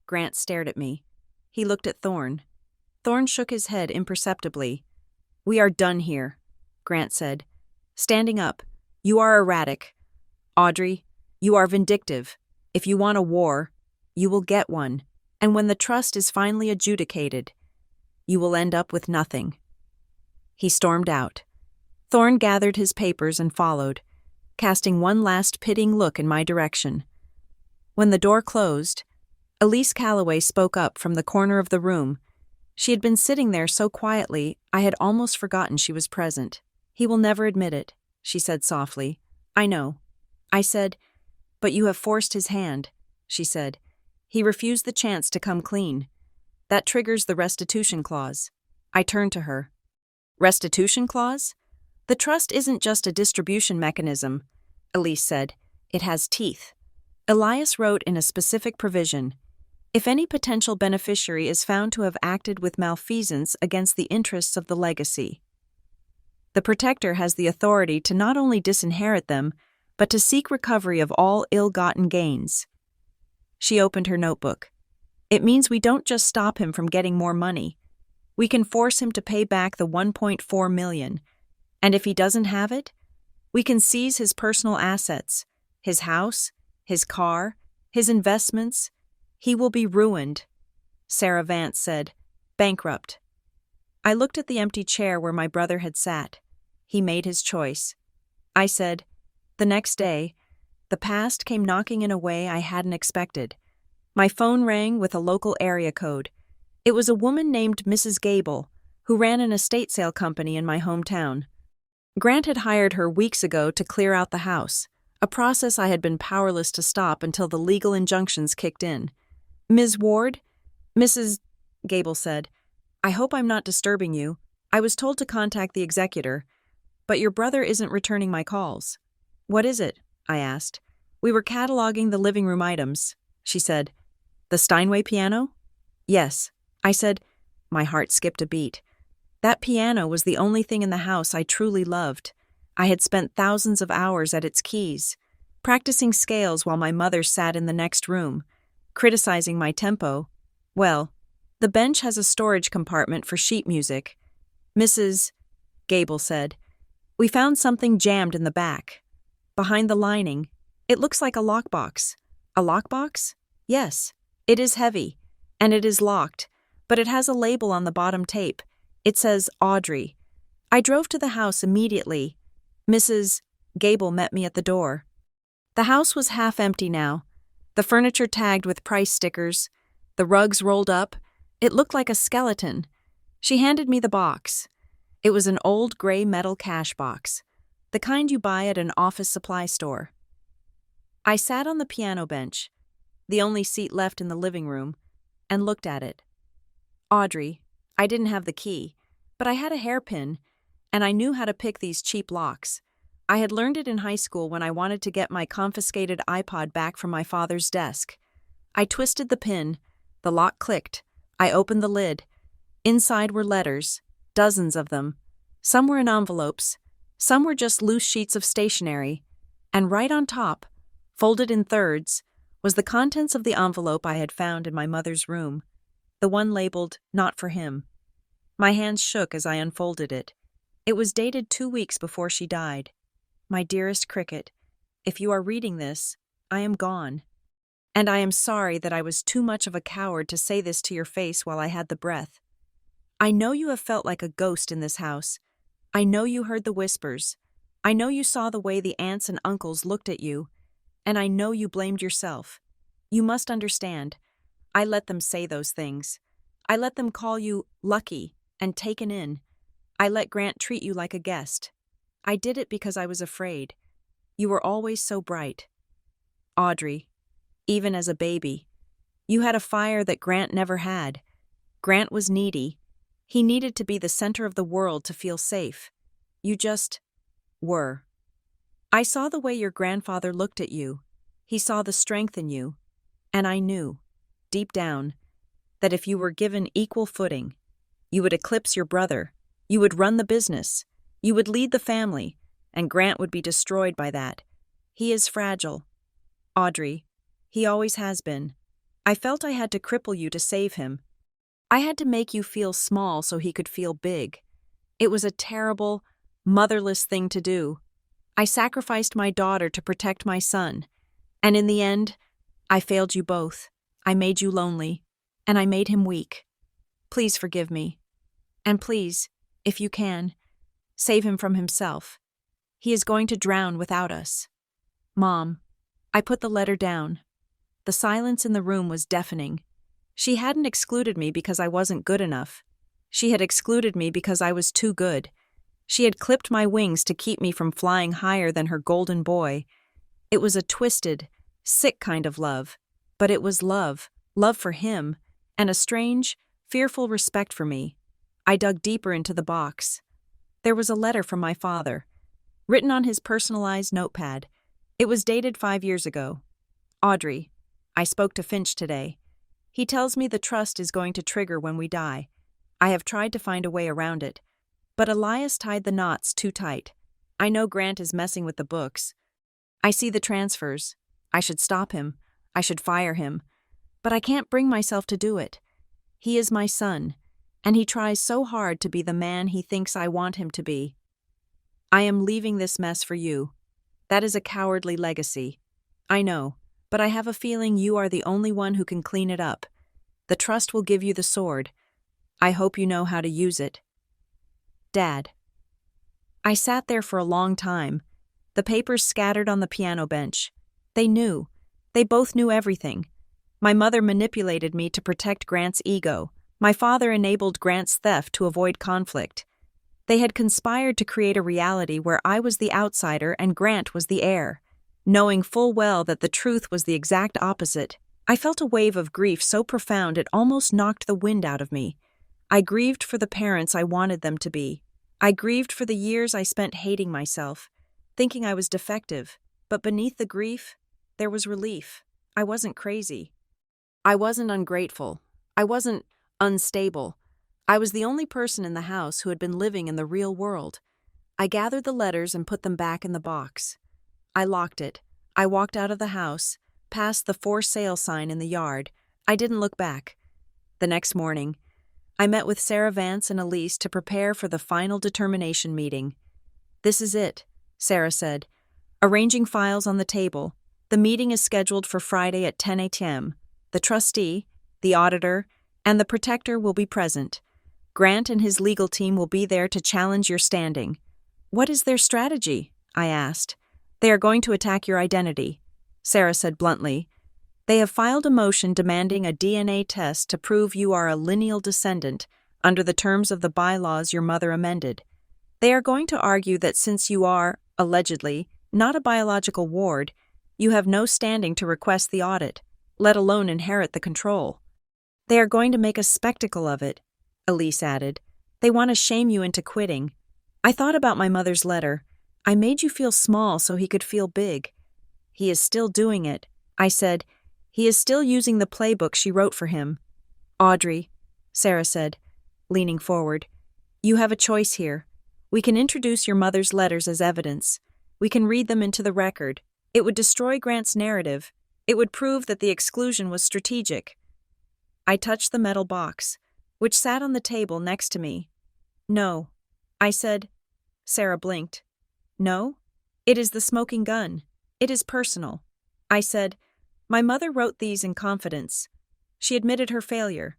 Grant stared at me. He looked at Thorne. Thorne shook his head imperceptibly. We are done here, Grant said. Standing up, you are erratic. Audrey, you are vindictive. If you want a war, you will get one. And when the trust is finally adjudicated, you will end up with nothing. He stormed out. Thorne gathered his papers and followed, casting one last pitying look in my direction. When the door closed, Elise Calloway spoke up from the corner of the room. She had been sitting there so quietly, I had almost forgotten she was present. He will never admit it, she said softly. I know. I said, but you have forced his hand, she said. He refused the chance to come clean. That triggers the restitution clause. I turned to her. Restitution clause? The trust isn't just a distribution mechanism, Elise said. It has teeth. Elias wrote in a specific provision, if any potential beneficiary is found to have acted with malfeasance against the interests of the legacy. The protector has the authority to not only disinherit them, but to seek recovery of all ill-gotten gains. She opened her notebook. It means we don't just stop him from getting more money. We can force him to pay back the $1.4 million. And if he doesn't have it, we can seize his personal assets, his house, his car, his investments. He will be ruined, Sarah Vance said, bankrupt. I looked at the empty chair where my brother had sat. He made his choice. I said, the next day, the past came knocking in a way I hadn't expected. My phone rang with a local area code. It was a woman named Mrs. Gable, who ran an estate sale company in my hometown. Grant had hired her weeks ago to clear out the house, a process I had been powerless to stop until the legal injunctions kicked in. Ms. Ward? Mrs. Gable said, I hope I'm not disturbing you. I was told to contact the executor, but your brother isn't returning my calls. What is it? I asked. We were cataloging the living room items, she said. The Steinway piano? Yes. I said, my heart skipped a beat. That piano was the only thing in the house I truly loved. I had spent thousands of hours at its keys. practicing scales while my mother sat in the next room, criticizing my tempo. Well, the bench has a storage compartment for sheet music. Mrs. Gable said, "We found something jammed in the back. Behind the lining, it looks like a lockbox." "A lockbox?" "Yes. It is heavy, and it is locked, but it has a label on the bottom tape. It says Audrey." I drove to the house immediately. Mrs. Gable met me at the door. The house was half empty now, the furniture tagged with price stickers, the rugs rolled up. It looked like a skeleton. She handed me the box. It was an old gray metal cash box, the kind you buy at an office supply store. I sat on the piano bench, the only seat left in the living room, and looked at it. Audrey, I didn't have the key, but I had a hairpin, and I knew how to pick these cheap locks. I had learned it in high school when I wanted to get my confiscated iPod back from my father's desk. I twisted the pin, the lock clicked, I opened the lid. Inside were letters, dozens of them. Some were in envelopes, some were just loose sheets of stationery, and right on top, folded in thirds, was the contents of the envelope I had found in my mother's room, the one labeled, "Not for him." My hands shook as I unfolded it. It was dated 2 weeks before she died. "My dearest Cricket, if you are reading this, I am gone. And I am sorry that I was too much of a coward to say this to your face while I had the breath. I know you have felt like a ghost in this house. I know you heard the whispers. I know you saw the way the aunts and uncles looked at you. And I know you blamed yourself. You must understand. I let them say those things. I let them call you lucky and taken in. I let Grant treat you like a guest. I did it because I was afraid. You were always so bright. Audrey, even as a baby, you had a fire that Grant never had. Grant was needy. He needed to be the center of the world to feel safe. You just were. I saw the way your grandfather looked at you. He saw the strength in you. And I knew, deep down, that if you were given equal footing, you would eclipse your brother, you would run the business, you would lead the family, and Grant would be destroyed by that. He is fragile. Audrey, he always has been. I felt I had to cripple you to save him. I had to make you feel small so he could feel big. It was a terrible, motherless thing to do. I sacrificed my daughter to protect my son, and in the end, I failed you both. I made you lonely, and I made him weak. Please forgive me. And please, if you can, save him from himself. He is going to drown without us. Mom, I put the letter down. The silence in the room was deafening. She hadn't excluded me because I wasn't good enough. She had excluded me because I was too good. She had clipped my wings to keep me from flying higher than her golden boy. It was a twisted, sick kind of love, but it was love for him, and a strange, fearful respect for me. I dug deeper into the box. There was a letter from my father, written on his personalized notepad. It was dated 5 years ago. Audrey, I spoke to Finch today. He tells me the trust is going to trigger when we die. I have tried to find a way around it, but Elias tied the knots too tight. I know Grant is messing with the books. I see the transfers. I should stop him. I should fire him. But I can't bring myself to do it. He is my son, and he tries so hard to be the man he thinks I want him to be. I am leaving this mess for you. That is a cowardly legacy. I know, but I have a feeling you are the only one who can clean it up. The trust will give you the sword. I hope you know how to use it. Dad. I sat there for a long time, the papers scattered on the piano bench. They knew. They both knew everything. My mother manipulated me to protect Grant's ego. My father enabled Grant's theft to avoid conflict. They had conspired to create a reality where I was the outsider and Grant was the heir. Knowing full well that the truth was the exact opposite, I felt a wave of grief so profound it almost knocked the wind out of me. I grieved for the parents I wanted them to be. I grieved for the years I spent hating myself, thinking I was defective. But beneath the grief, there was relief. I wasn't crazy. I wasn't ungrateful. I wasn't unstable. I was the only person in the house who had been living in the real world. I gathered the letters and put them back in the box. I locked it. I walked out of the house, past the for sale sign in the yard. I didn't look back. The next morning, I met with Sarah Vance and Elise to prepare for the final determination meeting. "This is it," Sarah said, arranging files on the table. "The meeting is scheduled for Friday at 10 a.m. The trustee, the auditor, and the protector will be present. Grant and his legal team will be there to challenge your standing." "What is their strategy?" I asked. "They are going to attack your identity," Sarah said bluntly. "They have filed a motion demanding a DNA test to prove you are a lineal descendant under the terms of the bylaws your mother amended. They are going to argue that since you are, allegedly, not a biological ward, you have no standing to request the audit, let alone inherit the control. They are going to make a spectacle of it," Elise added. "They want to shame you into quitting. I thought about my mother's letter. I made you feel small so he could feel big. He is still doing it," I said. "He is still using the playbook she wrote for him." "Audrey," Sarah said, leaning forward, "you have a choice here. We can introduce your mother's letters as evidence. We can read them into the record. It would destroy Grant's narrative. It would prove that the exclusion was strategic." I touched the metal box, which sat on the table next to me. "No," I said. Sarah blinked. "No? It is the smoking gun. It is personal." I said, "My mother wrote these in confidence. She admitted her failure.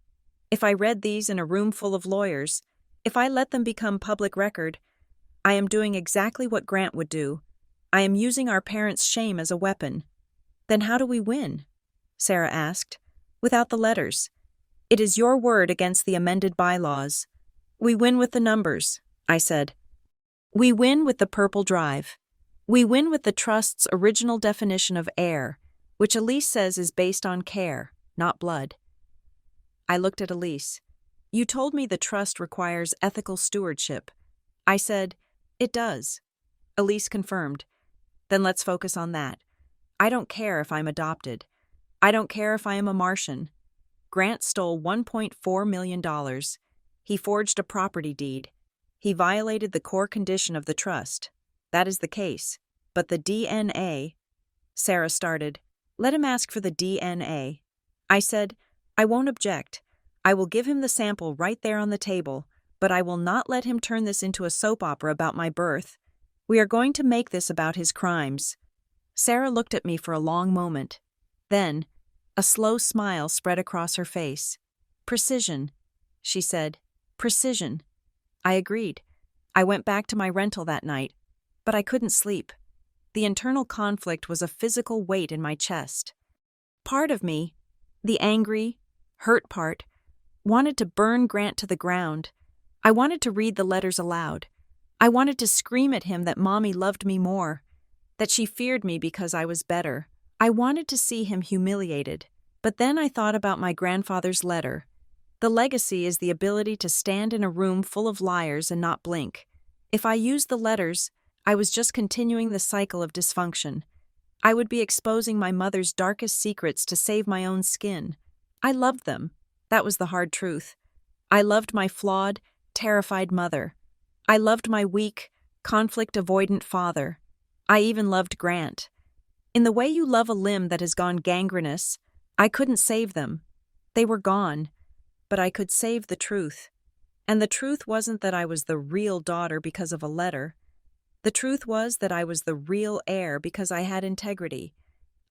If I read these in a room full of lawyers, if I let them become public record, I am doing exactly what Grant would do. I am using our parents' shame as a weapon." "Then how do we win?" Sarah asked. "Without the letters. It is your word against the amended bylaws." "We win with the numbers," I said. "We win with the purple drive. We win with the trust's original definition of heir, which Elise says is based on care, not blood." I looked at Elise. "You told me the trust requires ethical stewardship." I said, "It does." Elise confirmed. "Then let's focus on that. I don't care if I'm adopted. I don't care if I am a Martian. Grant stole $1.4 million. He forged a property deed. He violated the core condition of the trust. That is the case. But the DNA..." Sarah started. "Let him ask for the DNA." I said, "I won't object. I will give him the sample right there on the table, but I will not let him turn this into a soap opera about my birth. We are going to make this about his crimes." Sarah looked at me for a long moment. Then, a slow smile spread across her face. "Precision," she said. "Precision." I agreed. I went back to my rental that night, but I couldn't sleep. The internal conflict was a physical weight in my chest. Part of me, the angry, hurt part, wanted to burn Grant to the ground. I wanted to read the letters aloud. I wanted to scream at him that Mommy loved me more, that she feared me because I was better. I wanted to see him humiliated. But then I thought about my grandfather's letter. The legacy is the ability to stand in a room full of liars and not blink. If I used the letters, I was just continuing the cycle of dysfunction. I would be exposing my mother's darkest secrets to save my own skin. I loved them. That was the hard truth. I loved my flawed, terrified mother. I loved my weak, conflict-avoidant father. I even loved Grant. In the way you love a limb that has gone gangrenous, I couldn't save them. They were gone. But I could save the truth. And the truth wasn't that I was the real daughter because of a letter. The truth was that I was the real heir because I had integrity.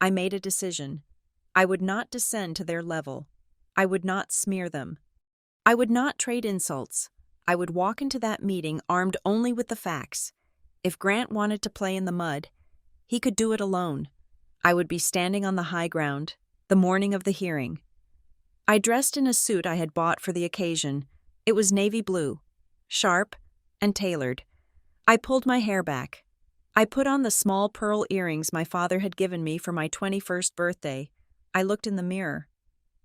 I made a decision. I would not descend to their level. I would not smear them. I would not trade insults. I would walk into that meeting armed only with the facts. If Grant wanted to play in the mud, he could do it alone. I would be standing on the high ground, the morning of the hearing. I dressed in a suit I had bought for the occasion. It was navy blue, sharp, and tailored. I pulled my hair back. I put on the small pearl earrings my father had given me for my 21st birthday. I looked in the mirror.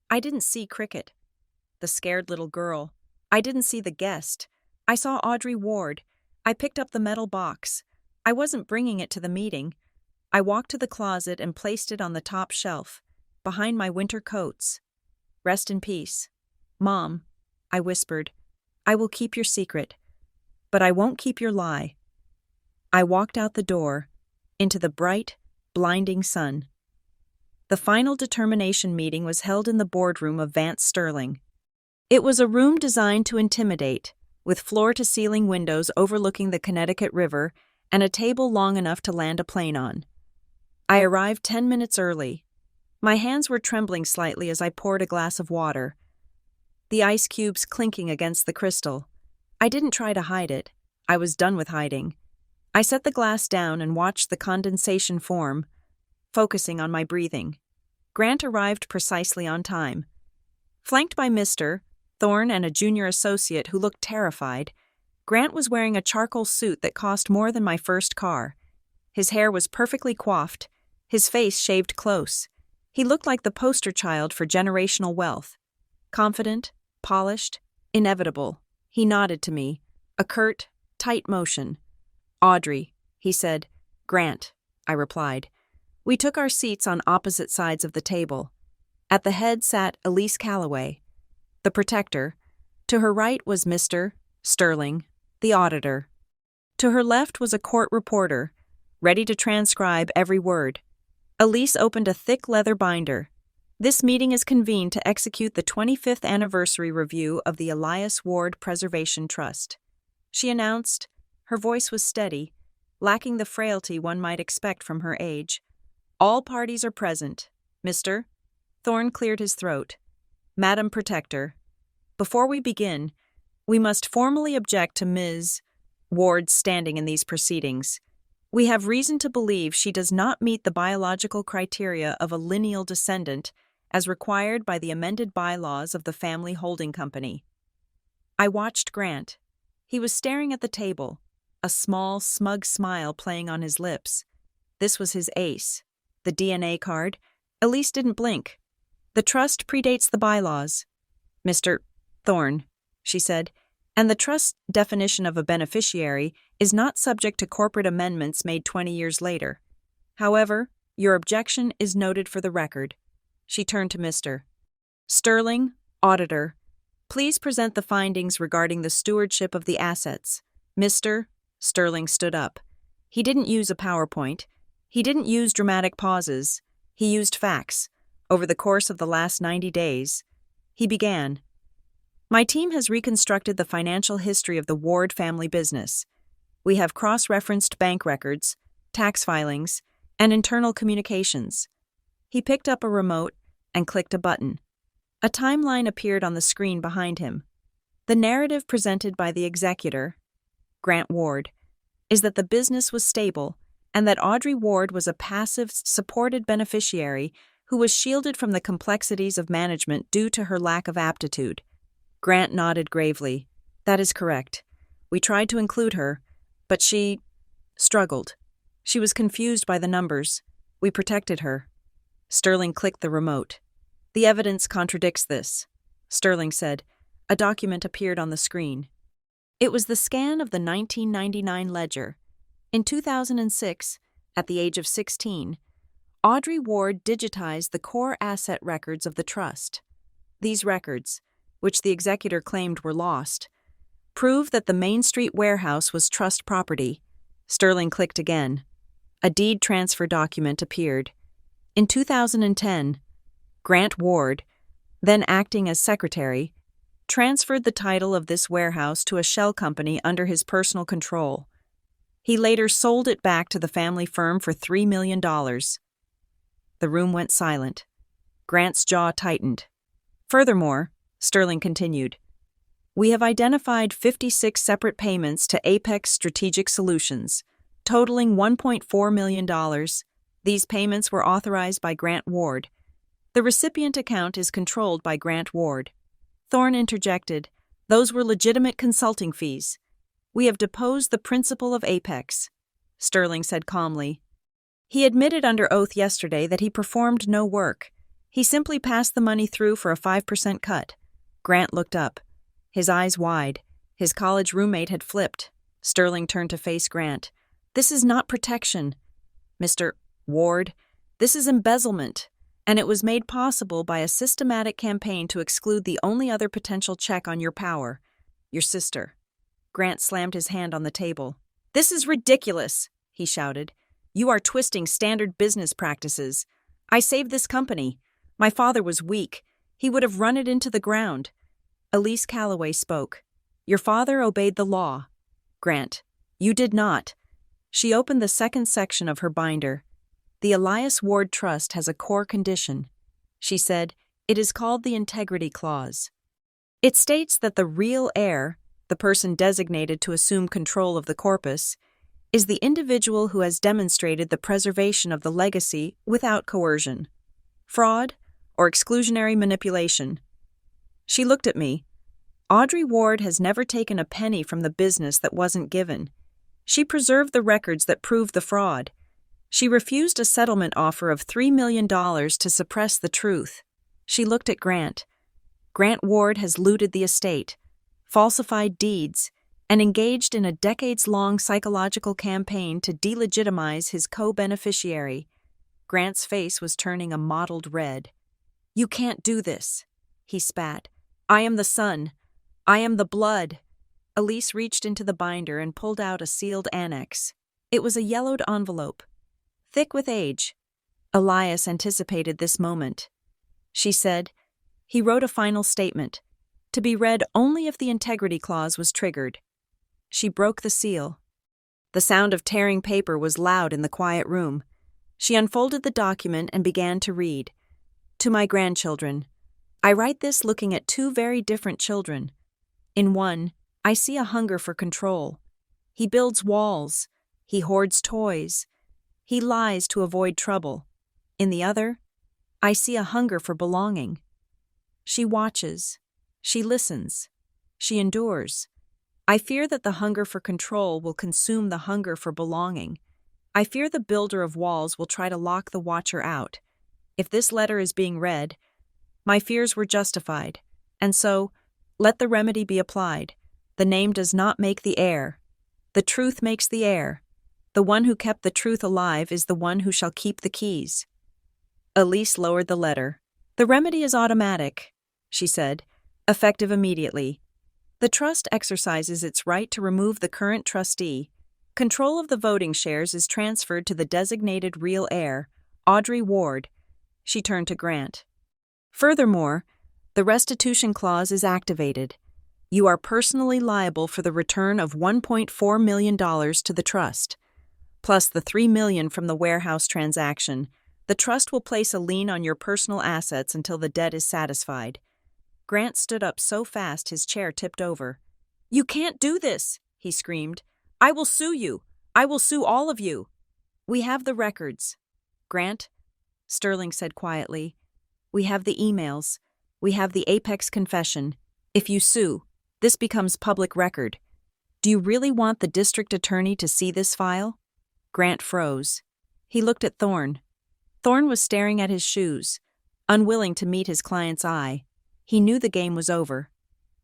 I didn't see Cricket, the scared little girl. I didn't see the guest. I saw Audrey Ward. I picked up the metal box. I wasn't bringing it to the meeting. I walked to the closet and placed it on the top shelf, behind my winter coats. "Rest in peace. Mom," I whispered, "I will keep your secret, but I won't keep your lie." I walked out the door, into the bright, blinding sun. The final determination meeting was held in the boardroom of Vance Sterling. It was a room designed to intimidate, with floor-to-ceiling windows overlooking the Connecticut River and a table long enough to land a plane on. I arrived 10 minutes early. My hands were trembling slightly as I poured a glass of water, the ice cubes clinking against the crystal. I didn't try to hide it. I was done with hiding. I set the glass down and watched the condensation form, focusing on my breathing. Grant arrived precisely on time. Flanked by Mr. Thorne and a junior associate who looked terrified, Grant was wearing a charcoal suit that cost more than my first car. His hair was perfectly coiffed, his face shaved close. He looked like the poster child for generational wealth. Confident, polished, inevitable. He nodded to me, a curt, tight motion. "Audrey," he said. "Grant," I replied. We took our seats on opposite sides of the table. At the head sat Elise Calloway, the protector. To her right was Mr. Sterling, the auditor. To her left was a court reporter, ready to transcribe every word. Elise opened a thick leather binder. "This meeting is convened to execute the 25th anniversary review of the Elias Ward Preservation Trust," she announced. Her voice was steady, lacking the frailty one might expect from her age. "All parties are present. Mr. Thorne cleared his throat. "Madam Protector, before we begin, we must formally object to Ms. Ward's standing in these proceedings. We have reason to believe she does not meet the biological criteria of a lineal descendant as required by the amended bylaws of the family holding company." I watched Grant. He was staring at the table, a small, smug smile playing on his lips. This was his ace, the DNA card. Elise didn't blink. "The trust predates the bylaws, Mr. Thorne," she said, "and the trust definition of a beneficiary is not subject to corporate amendments made 20 years later. However, your objection is noted for the record." She turned to Mr. Sterling, auditor. "Please present the findings regarding the stewardship of the assets." Mr. Sterling stood up. He didn't use a PowerPoint. He didn't use dramatic pauses. He used facts. Over the course of the last 90 days, he began. "My team has reconstructed the financial history of the Ward family business. We have cross-referenced bank records, tax filings, and internal communications." He picked up a remote and clicked a button. A timeline appeared on the screen behind him. The narrative presented by the executor, Grant Ward, is that the business was stable and that Audrey Ward was a passive, supported beneficiary who was shielded from the complexities of management due to her lack of aptitude. Grant nodded gravely. "That is correct. We tried to include her, but she struggled. She was confused by the numbers. We protected her." Sterling clicked the remote. "The evidence contradicts this," Sterling said. A document appeared on the screen. It was the scan of the 1999 ledger. In 2006, at the age of 16, Audrey Ward digitized the core asset records of the trust. These records, which the executor claimed were lost, prove that the Main Street warehouse was trust property. Sterling clicked again. A deed transfer document appeared. In 2010, Grant Ward, then acting as secretary, transferred the title of this warehouse to a shell company under his personal control. He later sold it back to the family firm for $3 million. The room went silent. Grant's jaw tightened. "Furthermore," Sterling continued, "we have identified 56 separate payments to Apex Strategic Solutions, totaling $1.4 million. These payments were authorized by Grant Ward. The recipient account is controlled by Grant Ward." Thorne interjected, "Those were legitimate consulting fees. We have deposed the principal of Apex," Sterling said calmly. "He admitted under oath yesterday that he performed no work. He simply passed the money through for a 5% cut." Grant looked up, his eyes wide. His college roommate had flipped. Sterling turned to face Grant. "This is not protection, Mr. Ward. This is embezzlement, and it was made possible by a systematic campaign to exclude the only other potential check on your power, your sister." Grant slammed his hand on the table. "This is ridiculous," he shouted. You are twisting standard business practices. I saved this company. My father was weak. He would have run it into the ground. Elise Calloway spoke. Your father obeyed the law. Grant, you did not. She opened the second section of her binder. The Elias Ward Trust has a core condition. She said, it is called the Integrity Clause. It states that the real heir, the person designated to assume control of the corpus, is the individual who has demonstrated the preservation of the legacy without coercion, fraud, or exclusionary manipulation. She looked at me. Audrey Ward has never taken a penny from the business that wasn't given. She preserved the records that proved the fraud. She refused a settlement offer of $3 million to suppress the truth. She looked at Grant. Grant Ward has looted the estate, falsified deeds, and engaged in a decades-long psychological campaign to delegitimize his co-beneficiary. Grant's face was turning a mottled red. You can't do this, he spat. I am the son. I am the blood. Elise reached into the binder and pulled out a sealed annex. It was a yellowed envelope, thick with age. Elias anticipated this moment. She said, he wrote a final statement, to be read only if the integrity clause was triggered. She broke the seal. The sound of tearing paper was loud in the quiet room. She unfolded the document and began to read. To my grandchildren, I write this looking at two very different children. In one, I see a hunger for control. He builds walls. He hoards toys. He lies to avoid trouble. In the other, I see a hunger for belonging. She watches. She listens. She endures. I fear that the hunger for control will consume the hunger for belonging. I fear the builder of walls will try to lock the watcher out. If this letter is being read, my fears were justified, and so, let the remedy be applied. The name does not make the heir. The truth makes the heir. The one who kept the truth alive is the one who shall keep the keys. Elise lowered the letter. The remedy is automatic, she said, effective immediately. The trust exercises its right to remove the current trustee. Control of the voting shares is transferred to the designated real heir, Audrey Ward. She turned to Grant. Furthermore, the restitution clause is activated. You are personally liable for the return of $1.4 million to the trust, plus the $3 million from the warehouse transaction. The trust will place a lien on your personal assets until the debt is satisfied. Grant stood up so fast his chair tipped over. You can't do this, he screamed. I will sue you. I will sue all of you. We have the records. Grant, Sterling said quietly, we have the emails. We have the Apex confession. If you sue, this becomes public record. Do you really want the district attorney to see this file? Grant froze. He looked at Thorne. Thorne was staring at his shoes, unwilling to meet his client's eye. He knew the game was over.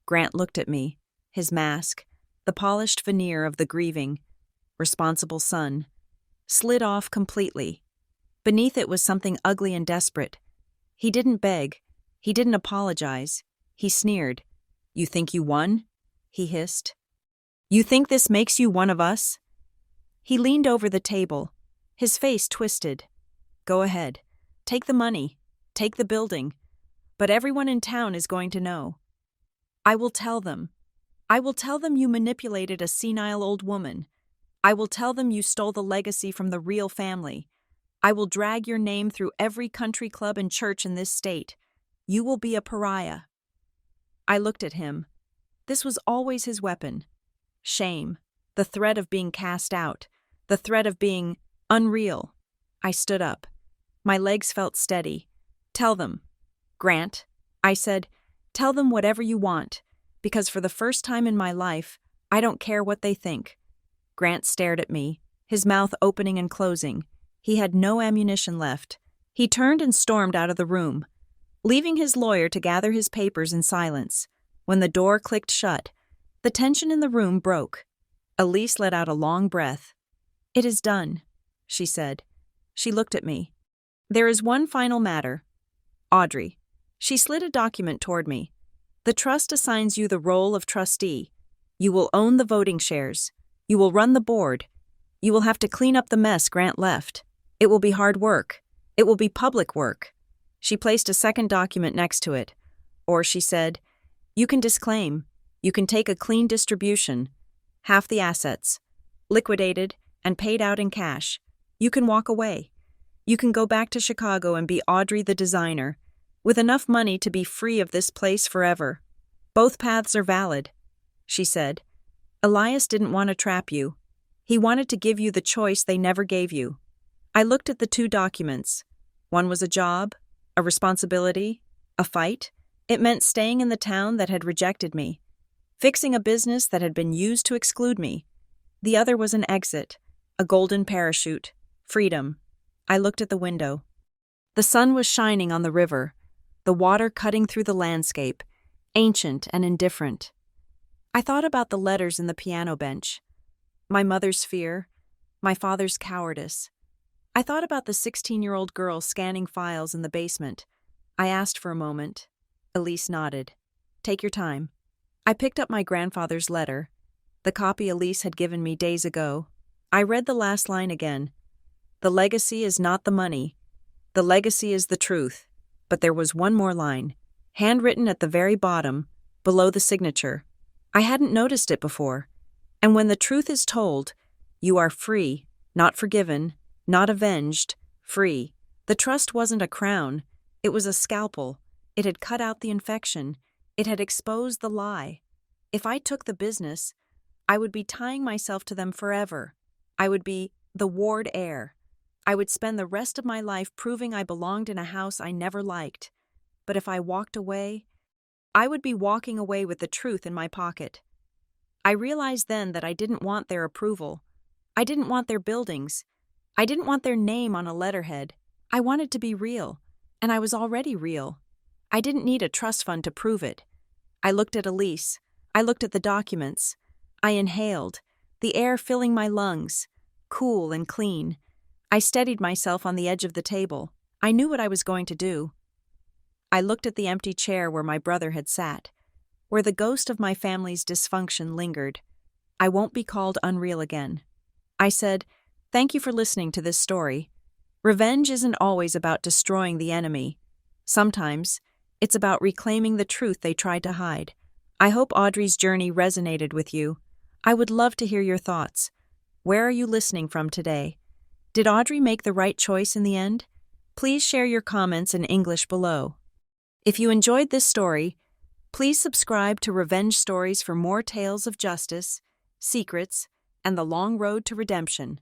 Grant looked at me, his mask, the polished veneer of the grieving, responsible son, slid off completely. Beneath it was something ugly and desperate. He didn't beg. He didn't apologize. He sneered. You think you won? He hissed. You think this makes you one of us? He leaned over the table, his face twisted. Go ahead. Take the money. Take the building. But everyone in town is going to know. I will tell them. I will tell them you manipulated a senile old woman. I will tell them you stole the legacy from the real family. I will drag your name through every country club and church in this state. You will be a pariah. I looked at him. This was always his weapon. Shame. The threat of being cast out. The threat of being unreal. I stood up. My legs felt steady. Tell them. Grant, I said, tell them whatever you want, because for the first time in my life, I don't care what they think. Grant stared at me, his mouth opening and closing. He had no ammunition left. He turned and stormed out of the room, leaving his lawyer to gather his papers in silence. When the door clicked shut, the tension in the room broke. Elise let out a long breath. It is done, she said. She looked at me. There is one final matter. Audrey. She slid a document toward me. The trust assigns you the role of trustee. You will own the voting shares. You will run the board. You will have to clean up the mess Grant left. It will be hard work. It will be public work." She placed a second document next to it. Or she said, "You can disclaim. You can take a clean distribution. Half the assets. Liquidated and paid out in cash. You can walk away. You can go back to Chicago and be Audrey the designer, with enough money to be free of this place forever. Both paths are valid," she said. "Elias didn't want to trap you. He wanted to give you the choice they never gave you." I looked at the two documents. One was a job, a responsibility, a fight. It meant staying in the town that had rejected me, fixing a business that had been used to exclude me. The other was an exit, a golden parachute, freedom. I looked at the window. The sun was shining on the river, the water cutting through the landscape, ancient and indifferent. I thought about the letters in the piano bench, my mother's fear, my father's cowardice. I thought about the 16-year-old girl scanning files in the basement. I asked for a moment. Elise nodded. "Take your time." I picked up my grandfather's letter, the copy Elise had given me days ago. I read the last line again. "The legacy is not the money. The legacy is the truth." But there was one more line, handwritten at the very bottom, below the signature. I hadn't noticed it before. "And when the truth is told, you are free, not forgiven, not avenged, free." The trust wasn't a crown. It was a scalpel. It had cut out the infection. It had exposed the lie. If I took the business, I would be tying myself to them forever. I would be the Ward heir. I would spend the rest of my life proving I belonged in a house I never liked. But if I walked away, I would be walking away with the truth in my pocket. I realized then that I didn't want their approval. I didn't want their buildings. I didn't want their name on a letterhead. I wanted to be real, and I was already real. I didn't need a trust fund to prove it. I looked at Elise. I looked at the documents. I inhaled, the air filling my lungs, cool and clean. I steadied myself on the edge of the table. I knew what I was going to do. I looked at the empty chair where my brother had sat, where the ghost of my family's dysfunction lingered. I won't be called unreal again. I said, "Thank you for listening to this story. Revenge isn't always about destroying the enemy. Sometimes, it's about reclaiming the truth they tried to hide." I hope Audrey's journey resonated with you. I would love to hear your thoughts. Where are you listening from today? Did Audrey make the right choice in the end? Please share your comments in English below. If you enjoyed this story, please subscribe to Revenge Stories for more tales of justice, secrets, and the long road to redemption.